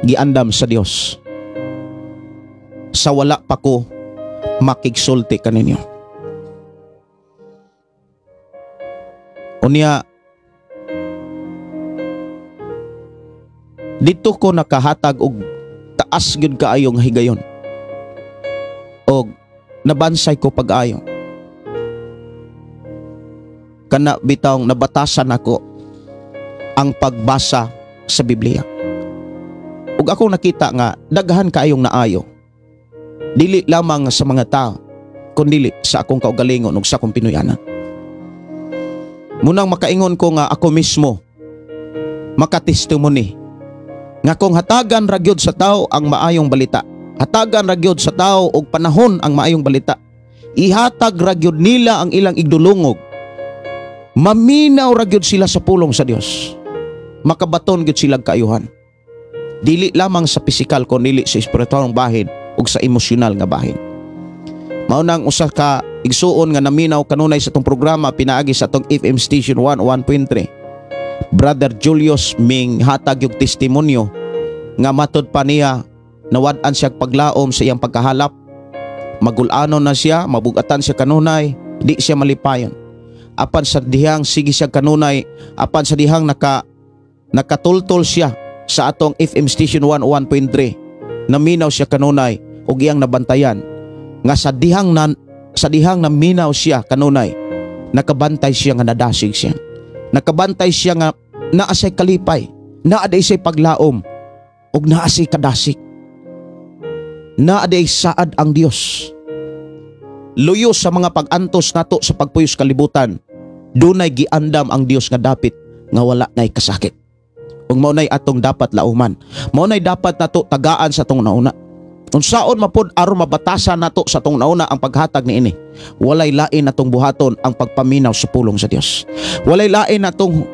B: giandam sa Dios. Sa wala pa ko makigsulti kaninyo. Unya dito ko nakahatag og taas gyud kaayong higayon. Og nabansay ko pag-ayo. Kana bitawng nabatasan ako ang pagbasa sa Biblia. Ug ako nakita nga daghan kaayong naayo. Dili lamang sa mga tao, kundi sa akong kaugalingon ug sa akong pinuyanan. Munang makaingon ko nga ako mismo makatestimony nga kung hatagan ra gyud sa tao ang maayong balita, hatagan ra gyud sa tao og panahon ang maayong balita, ihatag ra gyud nila ang ilang igdulungog, maminaw ra gyud sila sa pulong sa Dios, makabaton gyud sila kaayuhan, dili lamang sa pisikal kundi sa espiritual bahin ug sa emosyonal nga bahin. Mao nang usa ka igsuon nga naminaw kanunay sa tong programa pinaagi sa tong FM station 101.3. Brother Julius Ming hatag yung testimonyo nga matod pa niya nawad-an siya paglaom sa iyang pagkahalap, magulanon na siya, mabugatan siya kanunay, di siya malipayon. Apan sa dihang sige siya kanunay, apan sa dihang nakatultol siya sa atong FM station 101.3, naminaw siya kanunay ug iyang nabantayan nga sa dihang naminaw siya kanunay, nakabantay siya nga nadasig siya. Nakabantay siya nga naasay kalipay, naaday say paglaom, ug naasay kadasik. Naaday saad ang Dios. Luyo sa mga pag-antos nato sa pagpuyos kalibutan, dunay giandam ang Dios nga dapit nga wala nay kasakit. Ug mao nay atong dapat lauman. Mao nay dapat nato tagaan sa tong nauna. Unsaon mapod aron mabatasan nato sa tong nauna ang paghatag niini. Walay lain natong buhaton ang pagpaminaw sa pulong sa Dios. Walay lain natong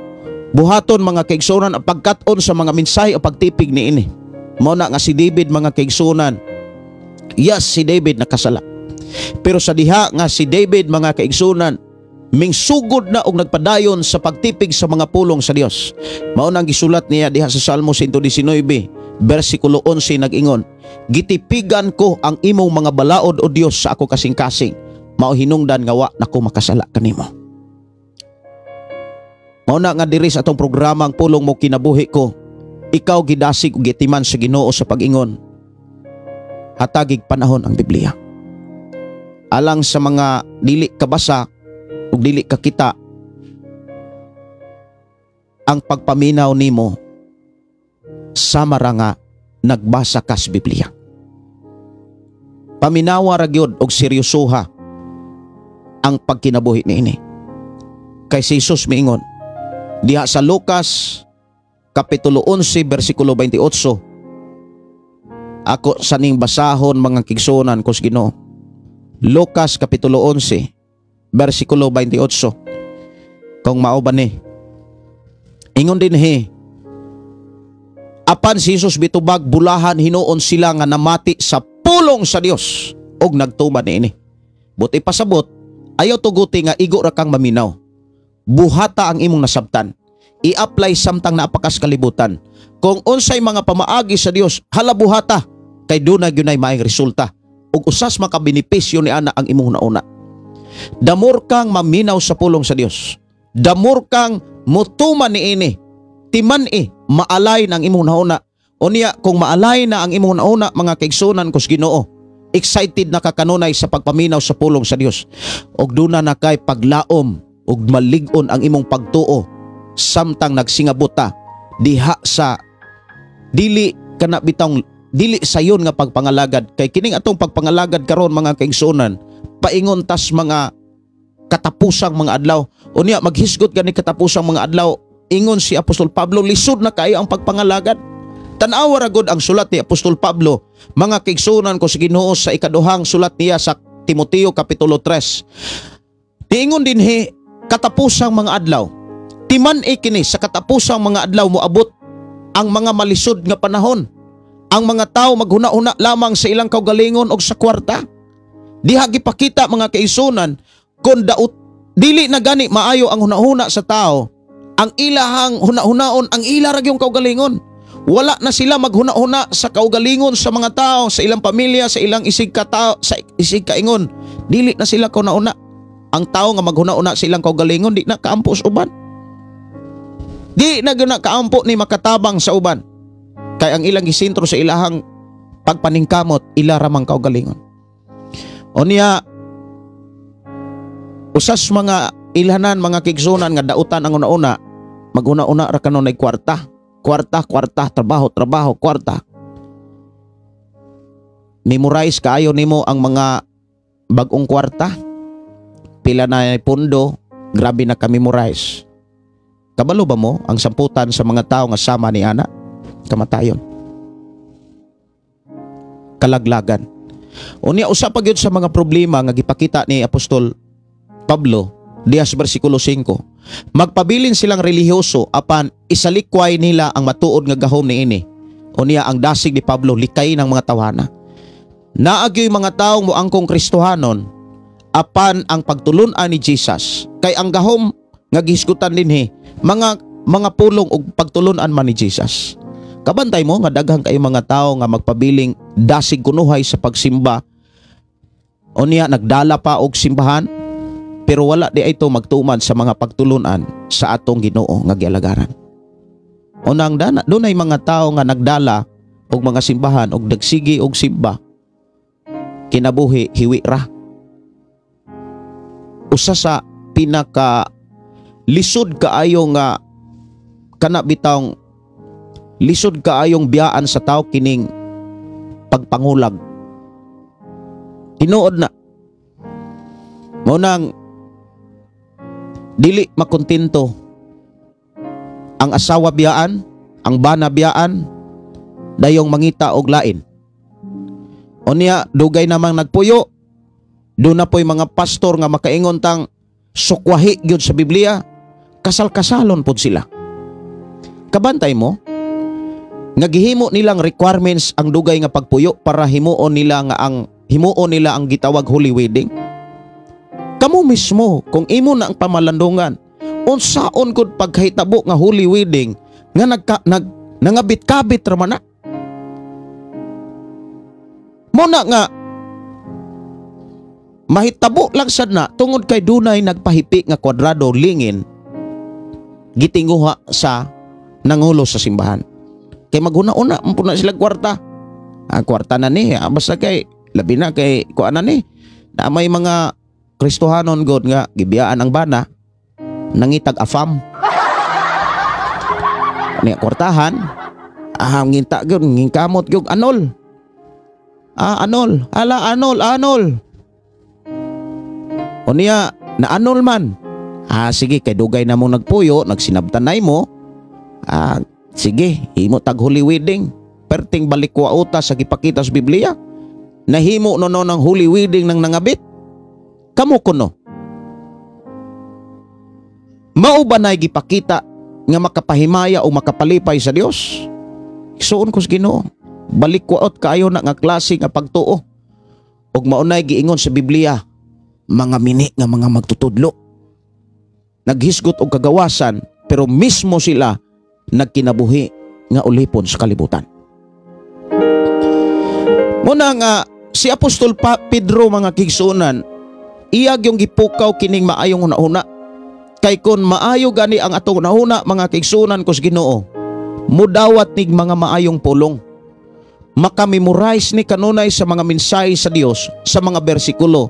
B: buhaton mga kaigsunan ang pagkat-on sa mga mensahe o pagtipig niini. Mao na nga si David mga kaigsunan. Yes, si David nakasala. Pero sa diha nga si David mga kaigsunan mingsugod na og nagpadayon sa pagtipig sa mga pulong sa Dios. Mao nang gisulat niya diha sa Salmo 119 versikulo 11 nag-ingon, gitipigan ko ang imong mga balaod o Dios sa ako kasing-kasing, mao hinungdan nga wa nako makasala kanimo. Mao na nga diri sa atong programa ang pulong mo kinabuhi ko, ikaw gidasig ug gitiman sa Ginoo sa pag-ingon, hatagig panahon ang Biblia. Alang sa mga dili kabasa ug dili kakita, ang pagpaminaw nimo sama ra nga nagbasa ka sa Biblia. Paminawa ra gyud og seryosoha ang pagkinabuhi niini. Kay si Jesus miingon diha sa Lucas kapitulo 11 bersikulo 28. Ako saning basahon mga kigsunan kus Ginoo. Lucas kapitulo 11 bersikulo 28. Kung mao ba ni Ingon din apan si Jesus bitubag bulahan hinuon sila nga namati sa pulong sa Dios og nagtuman niini. Buti pasabot, ayaw tuguti nga igo ra kang maminaw. Buhata ang imong nasabtan. I-apply samtang naapakas kalibutan. Kung unsay mga pamaagi sa Dios, hala buhata kay dunay gyunay maayong resulta. Ug usas makabenepisyo ni ana ang imong nauna. Damor kang maminaw sa pulong sa Dios. Damor kang mutuman niini. Timan maalay na ang imong nauna. Unya kung maalay na ang imong nauna mga kaigsunan kus Ginoo, excited na kakanunay sa pagpaminaw sa pulong sa Dios. Og duna na kay paglaom og malig-on ang imong pagtuo samtang nagsingabuta diha sa dili kana bitang dili sayon nga pagpangalagad kay kining atong pagpangalagad karon mga kaigsunan paingon tas mga katapusang mga adlaw. Unya maghisgot gani katapusang mga adlaw. Ingon si Apostol Pablo, lisod na kayo ang pagpangalagad. Tanawa ra gud ang sulat ni Apostol Pablo, mga kaigsunan ko sa Ginoo sa ikaduhang sulat niya sa Timoteo kapitulo 3. Niingon din katapusang mga adlaw. Timan kini sa katapusang mga adlaw moabot ang mga malisod nga panahon. Ang mga tao maghuna-huna lamang sa ilang kaugalingon og sa kwarta. Diha gipakita mga kaigsunan kun daot dili na gani maayo ang hunahuna sa tao. Ang ilahang huna-hunaon, ang ila ra gyung kaugalingon. Wala na sila maghuna-huna sa kaugalingon sa mga tao, sa ilang pamilya, sa ilang isig ka tao, sa isig kaingon. Dili na sila kauna-una. Ang tao nga maghuna-una sa ilang kaugalingon, di na kaampo sa uban. Di na gyud na kaampo ni makatabang sa uban. Kay ang ilang gisentro sa ilahang pagpaningkamot, ila ramang kaugalingon. Unya usas mga ilhanan mga kigsunan nga dautan ang una-una, maguna-una ra kanunay kwarta, trabaho, kwarta. Memorize kaayo nimo ang mga bag-ong kwarta. Pila na pundo, grabe na ka-memorize. Kabalo ba mo ang samputan sa mga tao nga sama ni ana? Kamatayon. Kalaglagan. Unya usa pa gyud sa mga problema nga gipakita ni Apostol Pablo diha sa bersikulo 5. Magpabilin silang relihiyoso apan isalikway nila ang matuod nga gahom niini. Unya ang dasig ni Pablo likay ng mga tawhana. Naagyoy mga taong moangkong Kristohanon apan ang pagtulun-an ni Jesus kay ang gahom nga gihisgutan dinhi mga pulong og pagtulun-an man ni Jesus. Kabantay mo nga daghang kay mga tao nga magpabiling dasig kunuhay sa pagsimba. Unya nagdala pa og simbahan pero wala di ito magtuman sa mga pagtulunan sa atong Ginoo nga gialagaran. Unang dana, dunay mga tao nga nagdala og mga simbahan og dagsigi og simba. Kinabuhi hiwi ra. Usa sa pinaka lisod kaayo nga kana bitawng lisod kaayong biyaan sa tao kining pagpangulag. Tinuod na. Munang dili makontento ang asawa biyaan, ang bana biyaan, dayong mangita og lain. Unya dugay namang nagpuyo, doon na po'y mga pastor nga makaingon tang sukwahi gyud sa Biblia, kasal-kasalon pod sila. Kabantay mo, nga gihimo nilang requirements ang dugay nga pagpuyo para himuon nila ang gitawag holy wedding. Kamo mismo kung imo na ang pamalandungan, unsaon gud pagkahitabo nga holy wedding nga nangabit-kabit ra man na. Mo na nga mahitabo lang sad na tungod kay dunay nagpahipi nga kwadrado lingin gitinguha sa nangulo sa simbahan. Kay maghuna-una na sila kwarta. Kwarta na ni, basta kay labi na kay kuan na ni. Na may mga Kristohanon god nga gibiyaan ang bana nangitag afam. Ni kwartahan, nginta gyud ngingkamot gyud anol. Anol, anol. Unya na anol man. Sige kay dugay na mo nagpuyo, nagsinabtanay mo. Sige, himo tag holy wedding. Perting balikwa uta sa gipakita sa Biblia. Nahimo no ng holy wedding ng nangabit. Kamo kuno. Mao ba na gipakita nga makapahimaya o makapalipay sa Dios. Igsuon ko sa Ginoo, balik kuot kaayo na nga klase nga pagtuo. Og maunay giingon sa Biblia, mga mini nga mga magtutudlo. Naghisgot og kagawasan pero mismo sila nagkinabuhi nga ulipon sa kalibutan. Muna nga si Apostol Pedro mga kigsuonan, iyag yung gipukaw kining maayong una-una. Kay kun maayo gani ang atong una mga kigsuonan ko sa Ginoo, mudawat nig mga maayong pulong. Makamemorize ni kanunay sa mga mensahe sa Dios sa mga bersikulo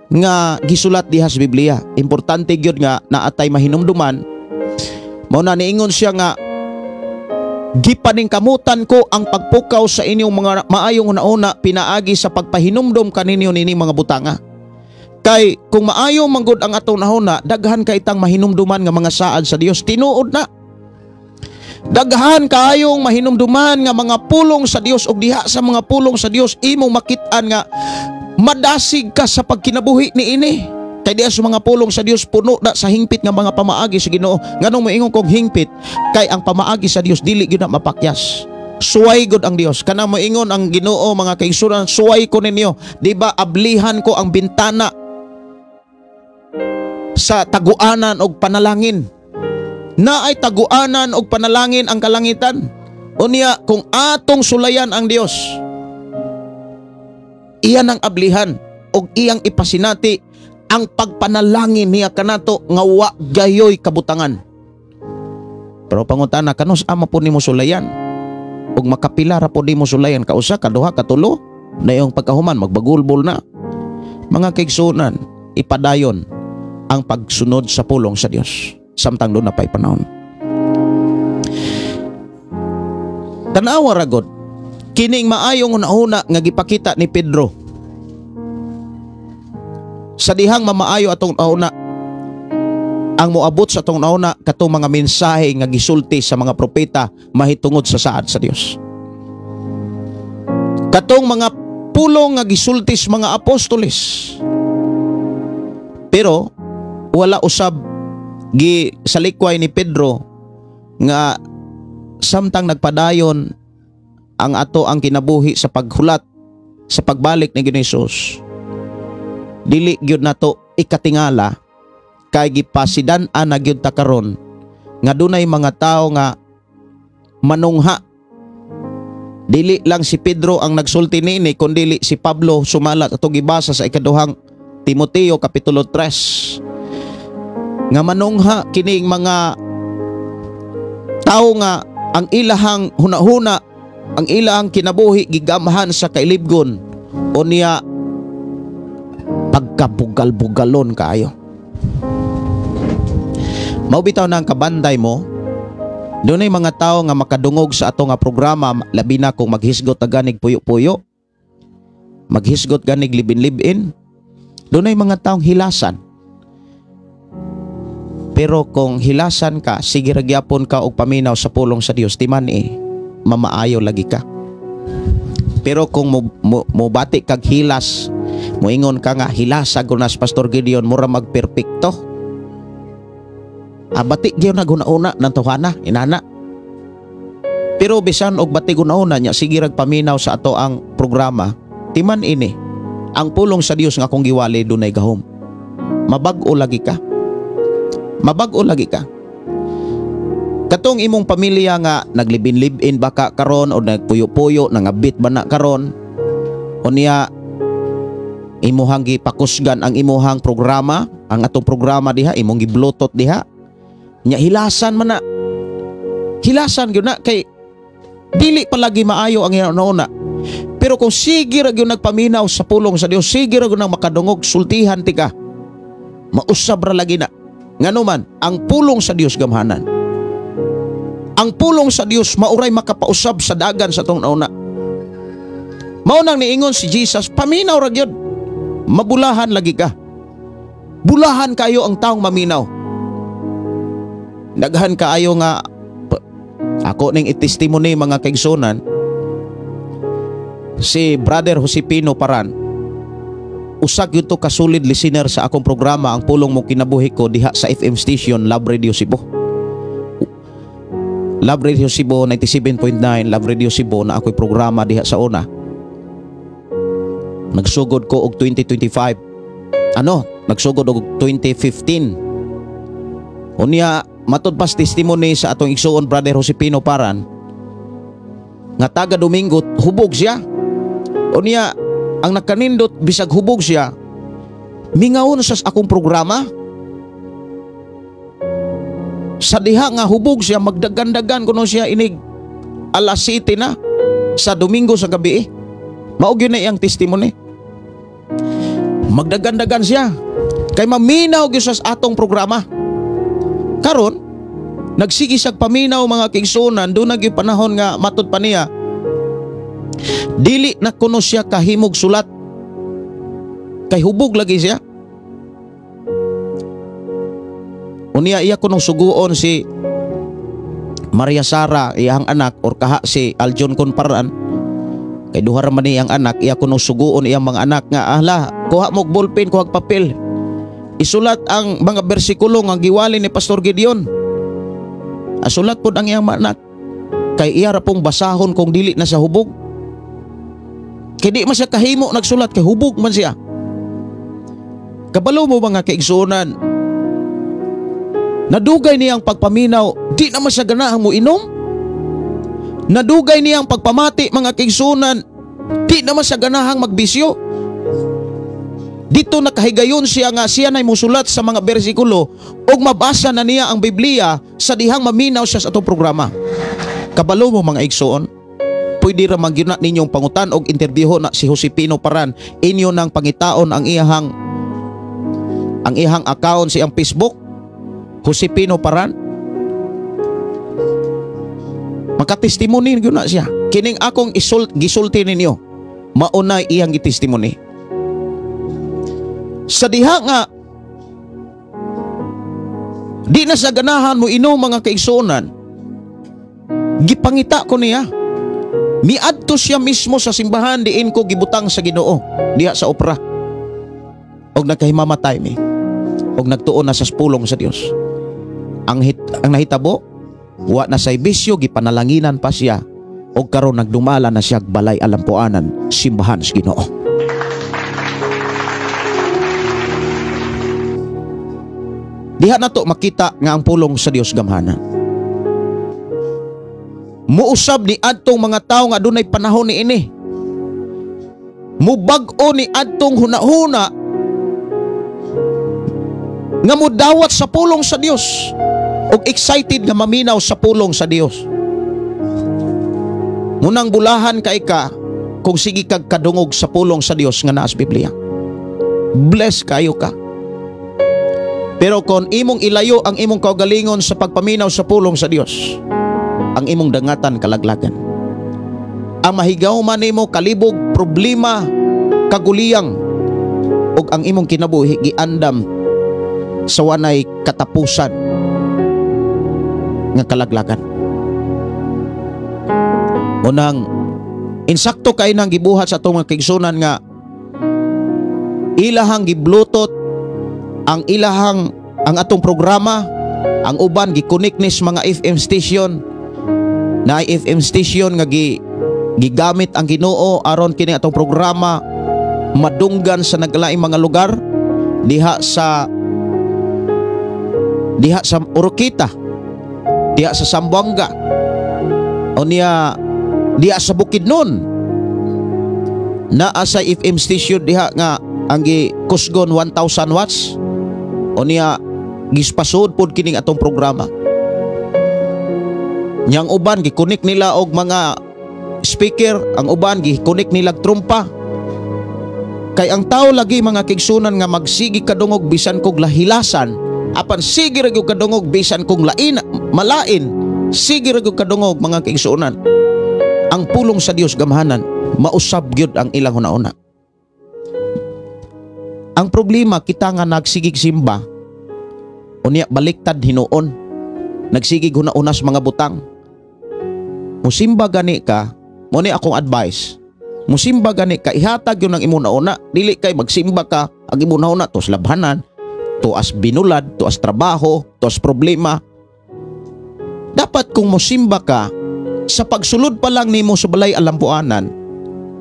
B: nga gisulat diha sa Biblia. Importante gyud nga naatay mahinumduman. Mao na niingon siya nga, gipaningkamutan ko ang pagpukaw sa inyong mga maayong una-una pinaagi sa pagpahinumdum kaninyo nini mga butanga. Kay kung maayo manggod ang atong nahuna, daghan kay itang mahinumduman nga mga saad sa Dios. Tinuod na. Daghan kaayong mahinumduman nga mga pulong sa Dios ug diha sa mga pulong sa Dios imong makit-an nga madasig ka sa pagkinabuhi niini. Kay diha sa mga pulong sa Dios puno na sa hingpit nga mga pamaagi sa Ginoo. Nganong moingon kong hingpit kay ang pamaagi sa Dios dili gyud na mapakyas. Suway gud ang Dios. Kana moingon ang Ginoo mga kaigsunan, suway ko ninyo. Di ba ablihan ko ang bintana sa taguanan og panalangin. Na ay taguanan og panalangin ang kalangitan. Unya kung atong sulayan ang Dios, iyan ang ablihan og iyang ipasinati ang pagpanalangin niya kanato nga wa gayoy kabutangan. Pero pangutana, kanus ama po nimo sulayan ug makapilara po nimo sulayan kausa kaduha katulo na iyong pagkahuman magbagulbol na. Mga kaigsunan, ipadayon ang pagsunod sa pulong sa Dios samtang doon na pa'y panahon. Tanawa ragod kining maayong una-una nga gipakita ni Pedro sa dihang mamaayo atong nauna ang moabot sa atong nauna katong mga mensahe nga gisulti sa mga propeta mahitungod sa saad sa Dios. Katong mga pulong nga gisulti sa mga apostoles. Pero wala usab sa likway ni Pedro nga samtang nagpadayon ang ato ang kinabuhi sa paghulat sa pagbalik ni Hesus. Dili gyud nato ikatingala kay gipasidan-an na gyud ta karon nga dunay mga tao nga manungha. Dili lang si Pedro ang nagsulti niini kundi si Pablo sumalat ato gibasa sa ikaduhang Timoteo kapitulo 3 nga manungha kining mga tao nga ang ilahang hunahuna, ang ilahang kinabuhi gigamhan sa kailibgon o niya pagkabugal-bugalon kaayo. Maubitaw na ang kabanday mo, doon ay mga tao nga makadungog sa ato nga programa, labi na kung maghisgot na ganig puyo-puyo, maghisgot ganig libin-libin, doon ay mga taong hilasan. Pero kung hilasan ka, sige ragyapon ka og paminaw sa pulong sa Dios, timan mamaayo lagi ka. Pero kung mo bati kag hilas, moingon ka nga hilasa gunas Pastor Gideon mura magperpekto. Bati gyud naguna-una ng tuhana inana. Pero bisan og bati guna-una nya sige rag paminaw sa ato ang programa, timan ini ang pulong sa Dios nga kung giwali dunay gahom. Mabag-o lagi ka. Mabag-o lagi ka. Katong imong pamilya nga naglibin-libin baka karon o nagpuyo-puyo nangabit ba na karon o niya imuhang gipakusgan ang imuhang programa, ang atong programa diha imong giblutot diha nya hilasan man na. Hilasan gyud na kay dili palagi maayo ang inauna. Pero kung sige ra gyud nagpaminaw sa pulong sa Dios, sige ra gyud nang makadungog sultihan ti ka, mausab ra lagi na. Ngano man ang pulong sa Dios gamhanan. Ang pulong sa Dios mauray makapausab sa dagan sa tong nauna. Mao nang niingon si Jesus, paminaw ra gyud. Mabulahan lagi ka. Bulahan kayo ang taong maminaw. Daghan kaayo nga ako ning itestimony mga kaigsunan, si Brother Josepino Paran, usak yun to kasulid listener sa akong programa ang pulong mo kinabuhi ko diha sa FM station Love Radio Cebu. Love Radio Cebu 97.9, Love Radio Cebu na ako'y programa diha sa una. Nagsugod ko og 2025. Nagsugod og 2015. Unya matud pas testimony sa atong igsuon Brother Josepino Paran nga taga Domingo hubog siya. Unya ang nakanindot bisag hubog siya, mingaon sa akong programa. Sa diha nga hubog siya, magdagan-dagan kuno siya inig alas 7 na sa Domingo sa gabi. Mao gyud na iyang testimony. Magdagan-dagan siya kay maminaw gyud sa atong programa. Karon nagsigi siyag paminaw mga kaigsuonan, do na gyud panahon nga matud pa niya dili na kuno siya kahimog sulat kay hubog lagi siya. Unya iya kuno suguon si Maria Sara iyang anak or kaha si Aljon Conparan kay duha ra man iyang anak. Iya kuno suguon iyang mga anak nga kuha mo ballpen, kuha papel, isulat ang mga bersikulo nga giwali ni Pastor Gideon. Asulat pod ang iyang mga anak kay iya ra pong basahon kung dili na sa hubog. Kay di man siya kahimo nagsulat kay hubog man siya. Kabalo mo mga kaigsuonan, nadugay niyang pagpaminaw, di naman siya ganahang mo inom. Nadugay niyang pagpamati mga kaigsuonan, di naman siya ganahang magbisyo. Dito nakahigayon siya nga siya na'y musulat sa mga bersikulo o mabasa na niya ang Biblia sa dihang maminaw siya sa itong programa. Kabalo mo mga igsuon, pwede ra magyuna ninyong pangutan og interview na si Josepino Paran. Inyo nang pangitaon ang iyang account sa iyang Facebook, Josepino Paran. Makatestimony gyud na siya. Kining akong gisulti ninyo, maunay iyang gitestimony. Sa diha nga di na sa ganahan mo inom mga kaigsuonan, gipangita ko niya. Miadto siya mismo sa simbahan diin ko gibutang sa Ginoo diha sa opera. Og nagkahimamatay mi. Og nagtuon na sa pulong sa Dios. Ang nahitabo, wa na sa bisyo, gipanalanginan pa siya. Og karon nagdumala na siya balay alampuanan simbahan sa Ginoo. Diha na to makita nga ang pulong sa Dios gamhanan. Muusab ni adtong mga tao nga adunay panahon ni ini. Mubag-o ni adtong hunahuna nga mudawat sa pulong sa Dios og excited nga maminaw sa pulong sa Dios. Munang bulahan kay ka kung sige kag kadungog sa pulong sa Dios nga naa sa Biblia. Bless kayo ka. Pero kung imong ilayo ang imong kaugalingon sa pagpaminaw sa pulong sa Dios, ang imong dangatan kalaglagan. Ang mahigaw man nimo kalibog, problema, kaguliyang, ug ang imong kinabuhi giandam sa wanay katapusan nga kalaglagan. Unang insakto kay nang gibuhat sa atong mga kaigsuonan nga ilahang giblutot ang atong programa, ang uban gi-connect ni mga FM station na FM station nga gigamit ang Ginoo aron kini atong programa madunggan sa naglaing mga lugar diha sa Oroquita, diha sa Zamboanga, o diha sa Bukidnon. Naa sa FM station diha nga ang gikusgon 1,000 watts. O gispasod pod kining atong programa. Nyang uban gikunik nila og mga speaker, ang uban gikunik nila trumpa. Kay ang tao lagi mga kaigsuonan nga magsigi kadungog bisan kog lahilasan, apan sige ra gyud kadungog bisan kog malain, sige ra gyud kadungog mga kaigsuonan. Ang pulong sa Dios gamhanan mausab gyud ang ilang hunahuna. Ang problema kita nga nagsigig simba, unya baliktad hinuon, nagsigig huna-una sa mga butang. Musimba gani ka, mo ni akong advice. Musimba gani ka, ihatag yun ang imuna-una. Dili kay magsimba ka, ang imuna-una tos labhanan, tuas binulad, tuas trabaho, tuas problema. Dapat kung mosimba ka, sa pagsulod pa lang nimo sa balay alampuanan,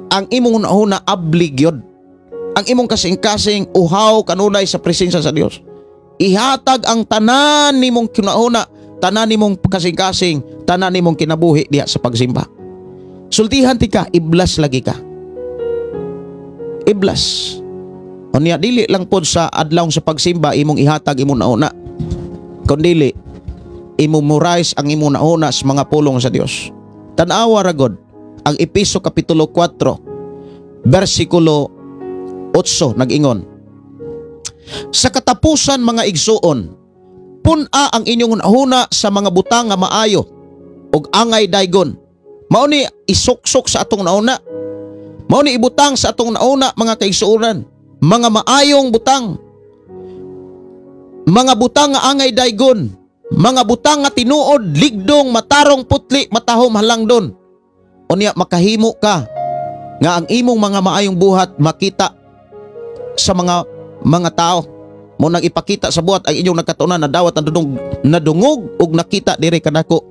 B: ang imong una ablig yun. Ang imong kasing-kasing uhaw kanunay sa presensya sa Dios. Ihatag ang tanan nimong kinauna, tanan nimong kasing-kasing, tanan nimong kinabuhi diha sa pagsimba. Sultihan ti ka, iblas lagi ka. Iblas. O niya, dili lang po sa adlaw sa pagsimba imong ihatag imong nauna. Kundili, imumurize ang imong nauna sa mga pulong sa Dios. Tanawa ra God ang Epeso kapitulo 4 versikulo 8 nag-ingon, sa katapusan mga igsuon, puna ang inyong nahuna sa mga butang nga maayo ug angay daygon. Mao ni isuksok sa atong nauna. Mao ni ibutang sa atong nauna mga kaigsuonan, mga maayong butang. Mga butang nga angay daygon, mga butang nga tinuod, ligdong, matarong putli, matahom halangdon. Unya makahimo ka nga ang imong mga maayong buhat makita sa mga tao. Mo nang ipakita sa buhat ang inyong nagkatunan na dawat nadungog ug nakita diri kanako,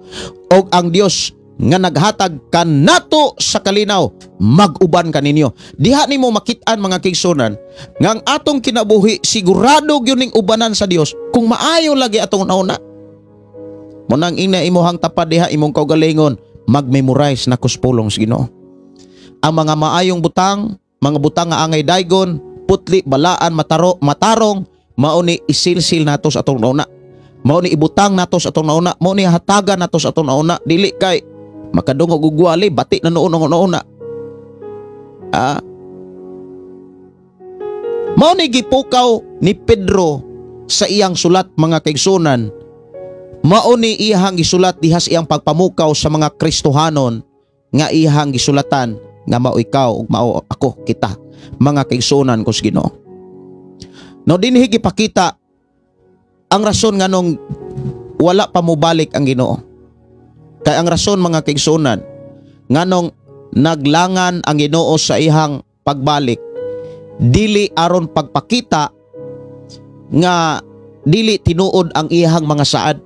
B: og ang Dios nga naghatag kanato sa kalinaw mag-uban kaninyo. Diha nimo makit-an mga kigsunan nga ang atong kinabuhi sigurado gyud ning ubanan sa Dios kung maayo lagi atong nauna. Mo nang ina imuhang tapad diha imong kaugalingon mag-memorize na kuspulong sa Ginoo. Ang mga maayong butang, mga butang nga angay daygon, putli, balaan, matarong, mao ni isilsil nato sa atong nauna. Mao ni ibutang nato sa atong nauna, mao ni hatagan nato sa atong nauna, dili kay makadungog og gwali bati na noon nauna. Mao ni gipukaw ni Pedro sa iyang sulat mga kaigsunan. Mao ni iyang gisulat diha sa iyang pagpamukaw sa mga Kristohanon nga iyang gisulatan nga mao ikaw ug mao ako, kita mga kaigsunan ko sa Ginoo. No dinhi gipakita ang rason nganong wala pa mobalik ang Ginoo. Kay ang rason mga kaigsunan nganong naglangan ang Ginoo sa ihang pagbalik, dili aron pagpakita nga dili tinuod ang ihang mga saad,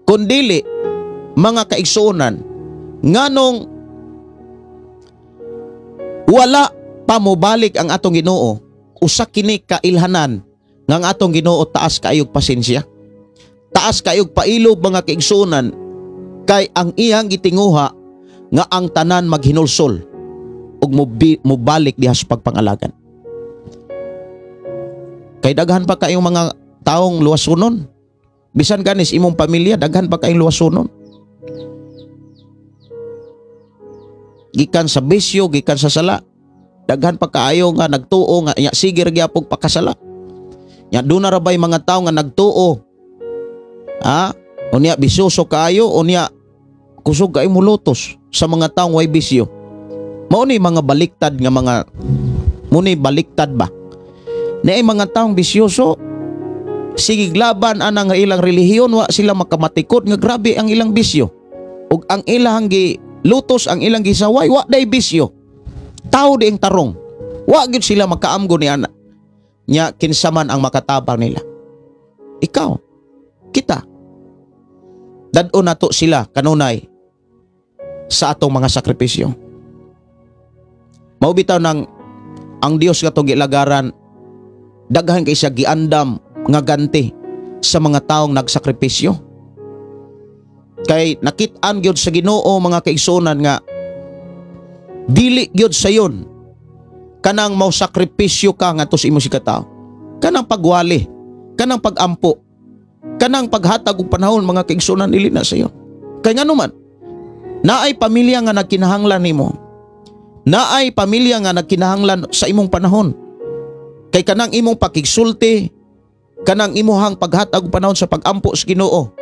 B: kundili mga kaigsunan nganong wala pa mobalik ang atong Ginoo, usa kini kailhanan nga ang atong Ginoo taas kaayog pasensya, taas kaayog pailog mga kaigsunan, kay ang iyang gitinguha nga ang tanan maghinulsol ug mobalik diha sa pagpangalagan. Kay daghan pa kayong mga taong luwasunon, bisan ganis imong pamilya, daghan pa kayong luwasunon. Gikan sa bisyo, gikan sa sala, daghan pa kaayo nga nagtuo nga nya sige ra gyapon pakasala. Nya duna ra bay mga tawo nga nagtuo, unya bisyoso kaayo, unya kusog kay mulutos sa mga taong way bisyo. Mao ni mga baliktad nga mga muni baliktad ba. Naay mga taong bisyoso, sige glaban ana nga ilang relihiyon, wa sila makamatikod nga grabe ang ilang bisyo. Ug ang ilang lutos, ang ilang gisaway, wa day bisyo. Tao di ang tarong. Wa gyud sila makaamgo ni ana. Nya kinsaman ang makatabang nila. Ikaw, kita. Dad-o nato sila kanunay sa atong mga sakripisyo. Mao bitaw nang ang Dios nga tong gilagaran, daghan kay siya giandam nga ganti sa mga taong nagsakripisyo. Kay nakit-an gyud sa Ginoo mga kaigsunan nga dili gyud sayon kanang mao sakripisyo ka ngadto sa imo sikataw. Kanang pagwali, kanang pagampo, kanang paghatag og panahon mga kaigsunan dili na sayo. Kay ngano man naay pamilya nga nagkinahanglan nimo. Naay pamilya nga nagkinahanglan sa imong panahon. Kay kanang imong pakigsulti, kanang imuhang paghatag og panahon sa pagampo sa Ginoo,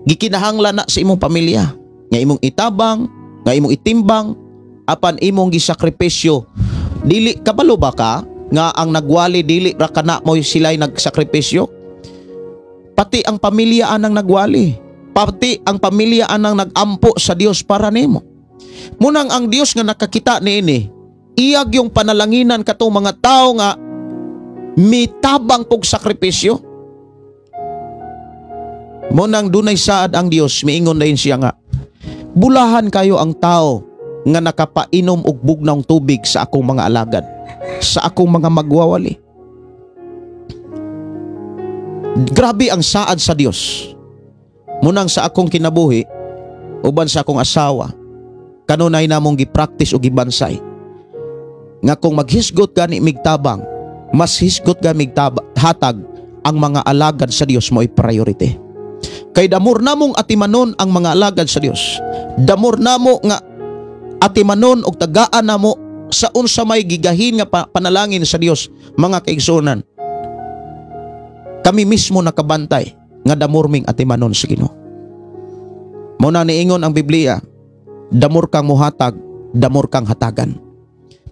B: gikinahanglan na sa imong pamilya nga imong itabang, nga imong itimbang, apan imong gisakripisyo. Dili kabalo ba ka nga ang nagwali dili ra kana mo sila'y nagsakripisyo? Pati ang pamilya anang nagwali, pati ang pamilya anang nagampo sa Dios para nimo. Munang ang Dios nga nakakita niini, iyag yung panalanginan katong mga tao nga mitabang pog sakripisyo. Mo nang dunay saad ang Dios, miingon din siya nga, bulahan kayo ang tao nga nakapainom og bugnang tubig sa akong mga alagad, sa akong mga magwawali. Grabe ang saad sa Dios. Munang sa akong kinabuhi, uban sa akong asawa, kanunay namong gipractice o gibansay nga kung maghisgot gani migtabang, mas hisgot gani hatag ang mga alagad sa Dios mo ay priority. Kay damor namong atimanon ang mga alagad sa Dios. Damor namo nga atimanon og tagaan namo sa unsa may gigahin nga panalangin sa Dios, mga kaigsunan. Kami mismo nakabantay nga damor ming atimanon sa Ginoo. Mao na niingon ang Biblia, damor kang muhatag, damor kang hatagan.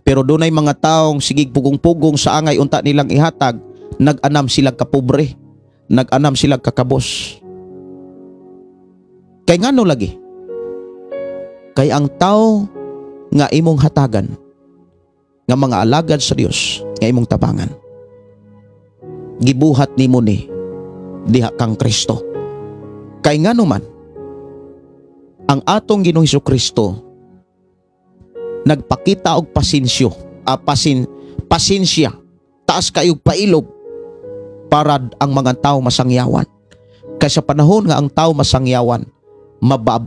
B: Pero dunay mga taong sigig pugong-pugong sa angay unta nilang ihatag, nag-anam sila kapobre, nag-anam sila kakabos. Kay ngano lagi? Kay ang tao nga imong hatagan, nga mga alagad sa Dios, nga imong tabangan, gibuhat nimo ni diha kang Kristo. Kay ngano man, ang atong Ginoong Hesukristo nagpakita og pasensya, taas kayog pailob para ang mga tao masangyawan. Kay sa panahon nga ang tao masangyawan,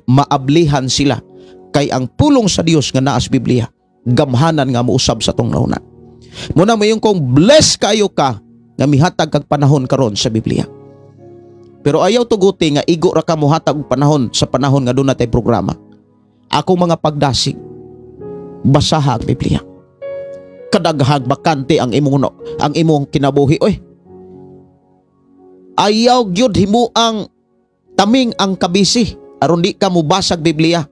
B: maablihan sila kay ang pulong sa Dios nga naa sa Biblia, gamhanan nga mousab sa tong nauna. Muna mayong kong bless kayo ka nga mihatag kag panahon karon sa Biblia. Pero ayaw tuguti nga igo ra ka mohatag og panahon sa panahon nga doon natay programa. Ako mga pagdasig, basaha ang Biblia. Kadaghag bakante ang imong kinabuhi oy. Ayaw gyud himo ang taming ang kabisi aron di ka mubasag Biblia.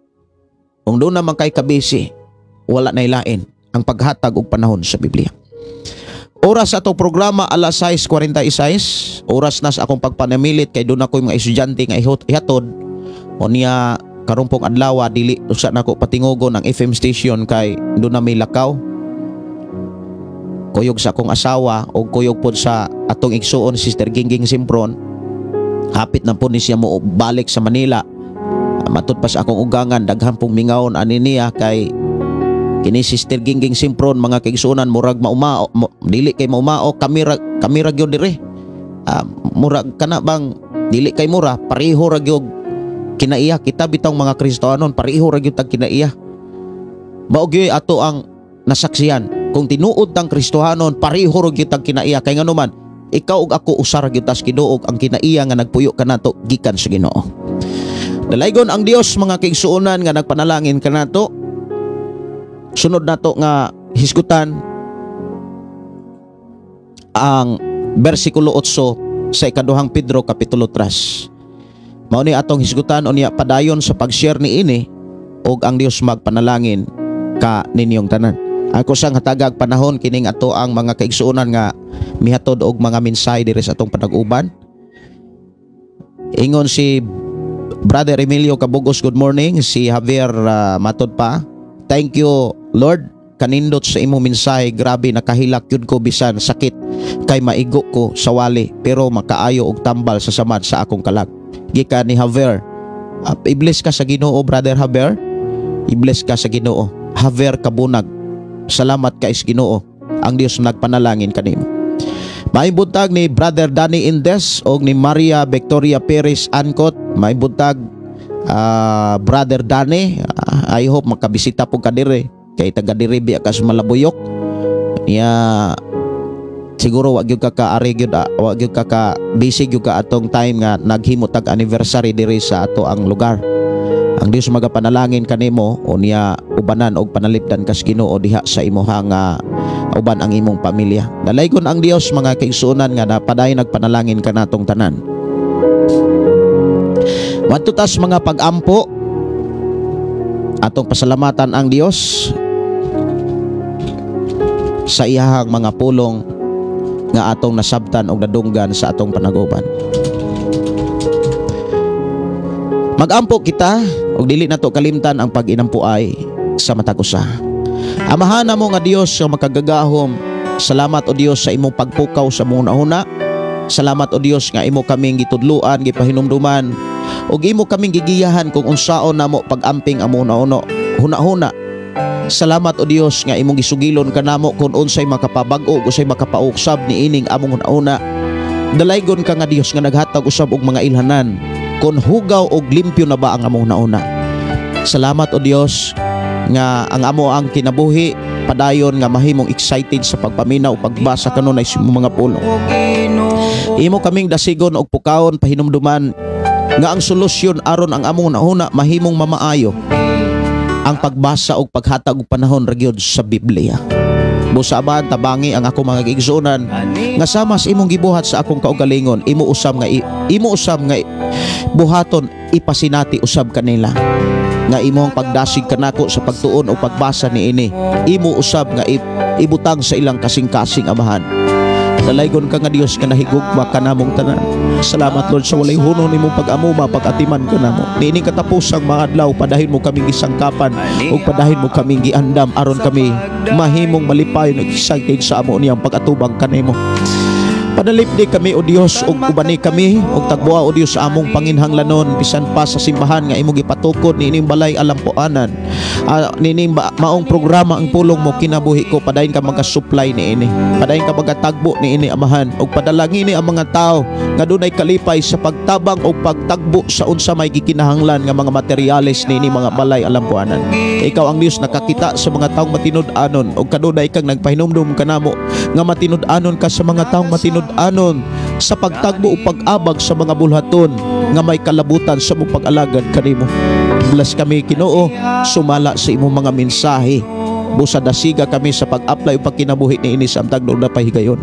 B: Kung doon naman kay kabisi, wala na ilain ang paghatag og panahon sa Biblia. Oras sa atong programa alas 6:46, oras na sa akong pagpanamilit kay doon ako mga estudyante nga ihatod. O niya karong pong adlaw dili usa nako patingogon ang FM station kay doon na may lakaw. Kuyog sa akong asawa o kuyog pod sa atong igsuon Sister Gingging Simpron. Hapit na po ni siya mo balik sa Manila. Matod pa sa akong ugangan, daghan pong mingaon ani niya kay kini Sister Gingging Simpron, mga kaigsuonan, murag maumao, dili kay maumao, kamera gyud dire. Murag kana bang dili kay mura, pareho ra gyud kinaiya. Kita bitong mga Kristohanon, pareho ra gyud tag kinaiya. Mao gyud ato ang nasaksihan. Kung tinuod tang Kristohanon, pareho ra gyud tag kinaiya. Kay ngano man, ikaw ug ako usar gyud tas kiduog ang kinaiya nga nagpuyo kanato gikan sa Ginoo. Dalaygon ang Dios, mga kaigsuonan, nga nagpanalangin kanato. Sunod nato nga hisgutan ang bersikulo 8 sa ikaduhang Pedro kapitulo 3. Mao ni atong hisgutan unya padayon sa pag-share ni ini og ang Dios magpanalangin ka ninyong tanan. Ako sang hatagag panahon kining ato ang mga kaigsuonan nga mihatod og mga mensahe diri sa atong panag-uban. Ingon si Brother Emilio Cabugos, good morning. Si Javier matod pa, thank you Lord, kanindot sa imong mensahe, grabe nakahilak yun ko bisan sakit kay maigo ko sa wali pero makaayo og tambal sa samad sa akong kalag. Gikan ni Javier. I-bless ka sa Ginoo, Brother Javier. I-bless ka sa Ginoo. Javier Kabunag. Salamat ka is Ginoo. Ang Dios nagpanalangin kanimo. May buntag ni Brother Danny Indes o ni Maria Victoria Perez Ancot. May buntag Brother Danny. I hope makabisita po ka dire. Kay taga diri biya ka sa Malabuyok. Niya siguro wag gyud ka ari gyud wag gyud ka busy gyud ka atong time nga naghimo tag anniversary diri sa ato ang lugar. Ang Dios magapanalangin kanimo o niya ubanan og panalipdan kas Ginoo diha sa imuhang uban ang imong pamilya. Dalaygon ang Dios, mga kaigsuonan, nga napaday nagpanalangin kanatong tanan. Matutas mga pag-ampo, atong pasalamatan ang Dios sa iyahang mga pulong nga atong nasabtan og nadunggan sa atong panag-uban. Mag-ampo kita og dili nato kalimtan ang pag-inampuay sa matag usa. Amahan namo nga Dios sa makagagahom, salamat o Dios sa imong pagpukaw sa muna-una Salamat o Dios nga imo kaming gitudluan, gipahinumduman, ug imo kaming gigiyahan kung unsaon namo pag-amping amo na huna-huna. Salamat o Dios nga imong gisugilon kanamo kung unsay makapabag-o, unsay makapausab ni ining among huna-huna. Dalaygon ka nga Dios nga naghatag usab og mga ilhanan kung hugaw og limpyo na ba ang among huna-huna. Salamat o Dios nga ang amo ang kinabuhi padayon nga mahimong excited sa pagpaminaw o pagbasa kanunay sa mga pulo. Imo kaming dasigon og pukaon pahinumduman nga ang solusyon aron ang among huna mahimong mamaayo ang pagbasa og paghatag og panahon ra gyud sa Biblia. Busaban tabangi ang ako mga igsuonan nga sama sa imong gibuhat sa akong kaugalingon, imo usab nga buhaton ipasinati usab kanila nga imong pagdasig kanako sa pagtuon o pagbasa niini, imo usab nga ibutang sa ilang kasing-kasing amahan. Dalaygon ka nga Dios nga nahigugma kanamong tanan. Salamat Lord sa walay hunon nimong pag-amuma, pag-atiman kanamo. Niining katapusang mga adlaw padahin mo kaming gisangkapan ug padahin mo kaming giandam aron kami mahimong malipayon ug excited sa amo niyang pag-atubang kanimo. Padalipdi kami o Dios ug ubani kami ug tagbuha o Dios sa among panginhanglanon bisan pa sa simbahan nga imong gipatukod niining balay alampuanan. Nining maong programa ang pulong mo kinabuhi ko, padayon ka magka-supply niini. Padayon ka magkatagbo niini amahan ug padalangin ni ang mga tao nga dunay kalipay sa pagtabang o pagtagbo sa unsa may gikinahanglan nga mga materyales niini mga balay alampuanan. Ikaw ang Dios nakakita sa mga taong matinud-anon ug kadunay kang nagpahinumdum kanamo nga matinud-anon ka sa mga taong matinud-anon sa pagtagbo o pag-abag sa mga bulhaton nga may kalabutan sa mong pag-alagad kanimo. Bless kami Ginoo, sumala sa imong mga mensahe. Busa dasiga kami sa pag-apply o pagkinabuhi ni ini sa amtag doon na pahigayon.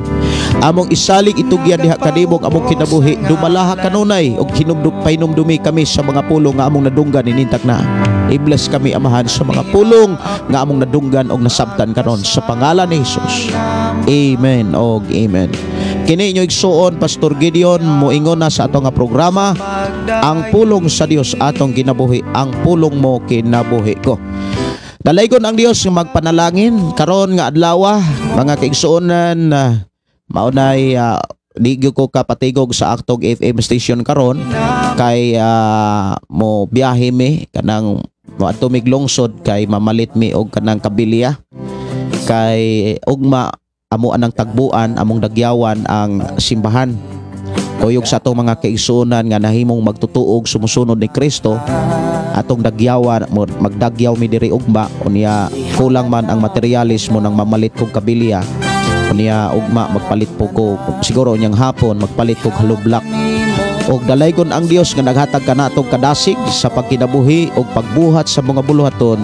B: Among isalig itugyan diha kanimo among kinabuhi, dumalaha kanunay og hinumdumi kami sa mga pulong nga among nadunggan inintak na. I-bless kami amahan sa mga pulong nga among nadunggan og nasabtan karon sa pangalan ni Hesus. Amen og amen. Kini inyo igsuon Pastor Gideon moingon na sa atong nga programa, ang pulong sa Dios atong kinabuhi, ang pulong mo kinabuhi ko. Dalaygon ang Dios nga magpanalangin karon nga adlaw mga kaigsuonan, maunay di ko kapatigog sa aktog FM station karon kay mo biyahe mi kanang mo atumig lungsod kay mamalit mi og kanang kabilya kay ugma amo anang tagbuan among dagyawan ang simbahan. Kuyog sa atong mga kaigsuonan nga nahimong magtutuog sumusunod ni Kristo, atong dagyawan magdagyaw mi diri ugma unya kulang man ang materialis mo nang mamalit kog kabilya unya ugma magpalit po ko siguro unyang hapon magpalit kog halublak. Og dalaygon ang Dios nga naghatag kanatong kadasig sa pagkinabuhi og pagbuhat sa mga buluhaton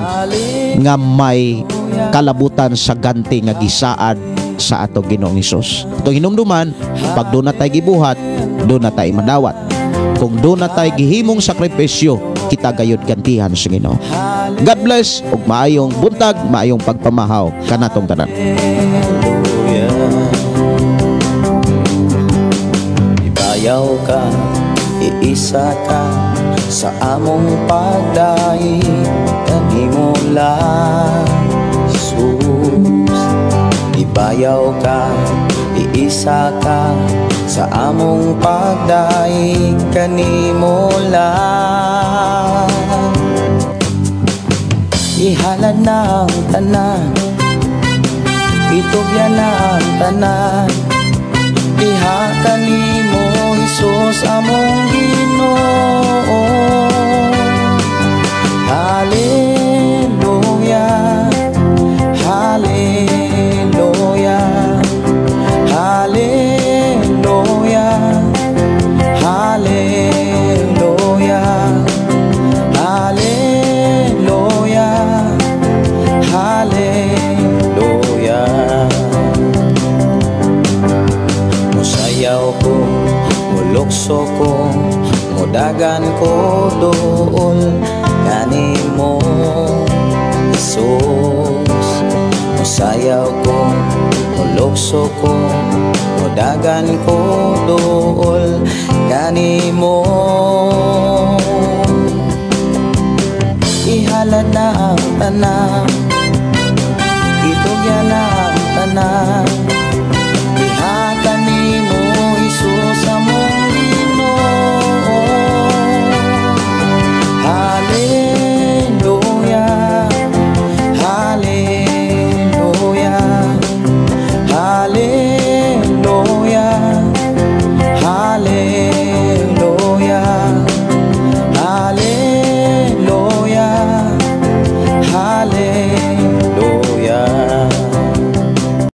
B: nga may kalabutan sa ganti nga gisaad sa atong Ginoong Hesus. Itong hinumduman, pag doon na tayo gibuhat, doon na tayo madawat. Kung doon na tayo gihimong sakripisyo, kita gayud gantihan sa Ginoo. God bless ug maayong buntag, maayong pagpamahaw kanatong tanan.
E: Ibayaw ka, iisa ka sa among pagdaig, kanimo lang Jesus. Ibayaw ka, iisa ka sa among pagdaig, kanimo lang. Ihalad na ang tanan, itugyan na ang tanan, iha kanimo Hesus among Ginoo. Hallelujah, hallelujah, hallelujah, hallelujah, hallelujah, hallelujah. Musayaw ko, mulukso ko, mudagan ko doon kanimo Jesus. Musayaw ko, mulukso ko, mudagan ko doon kanimo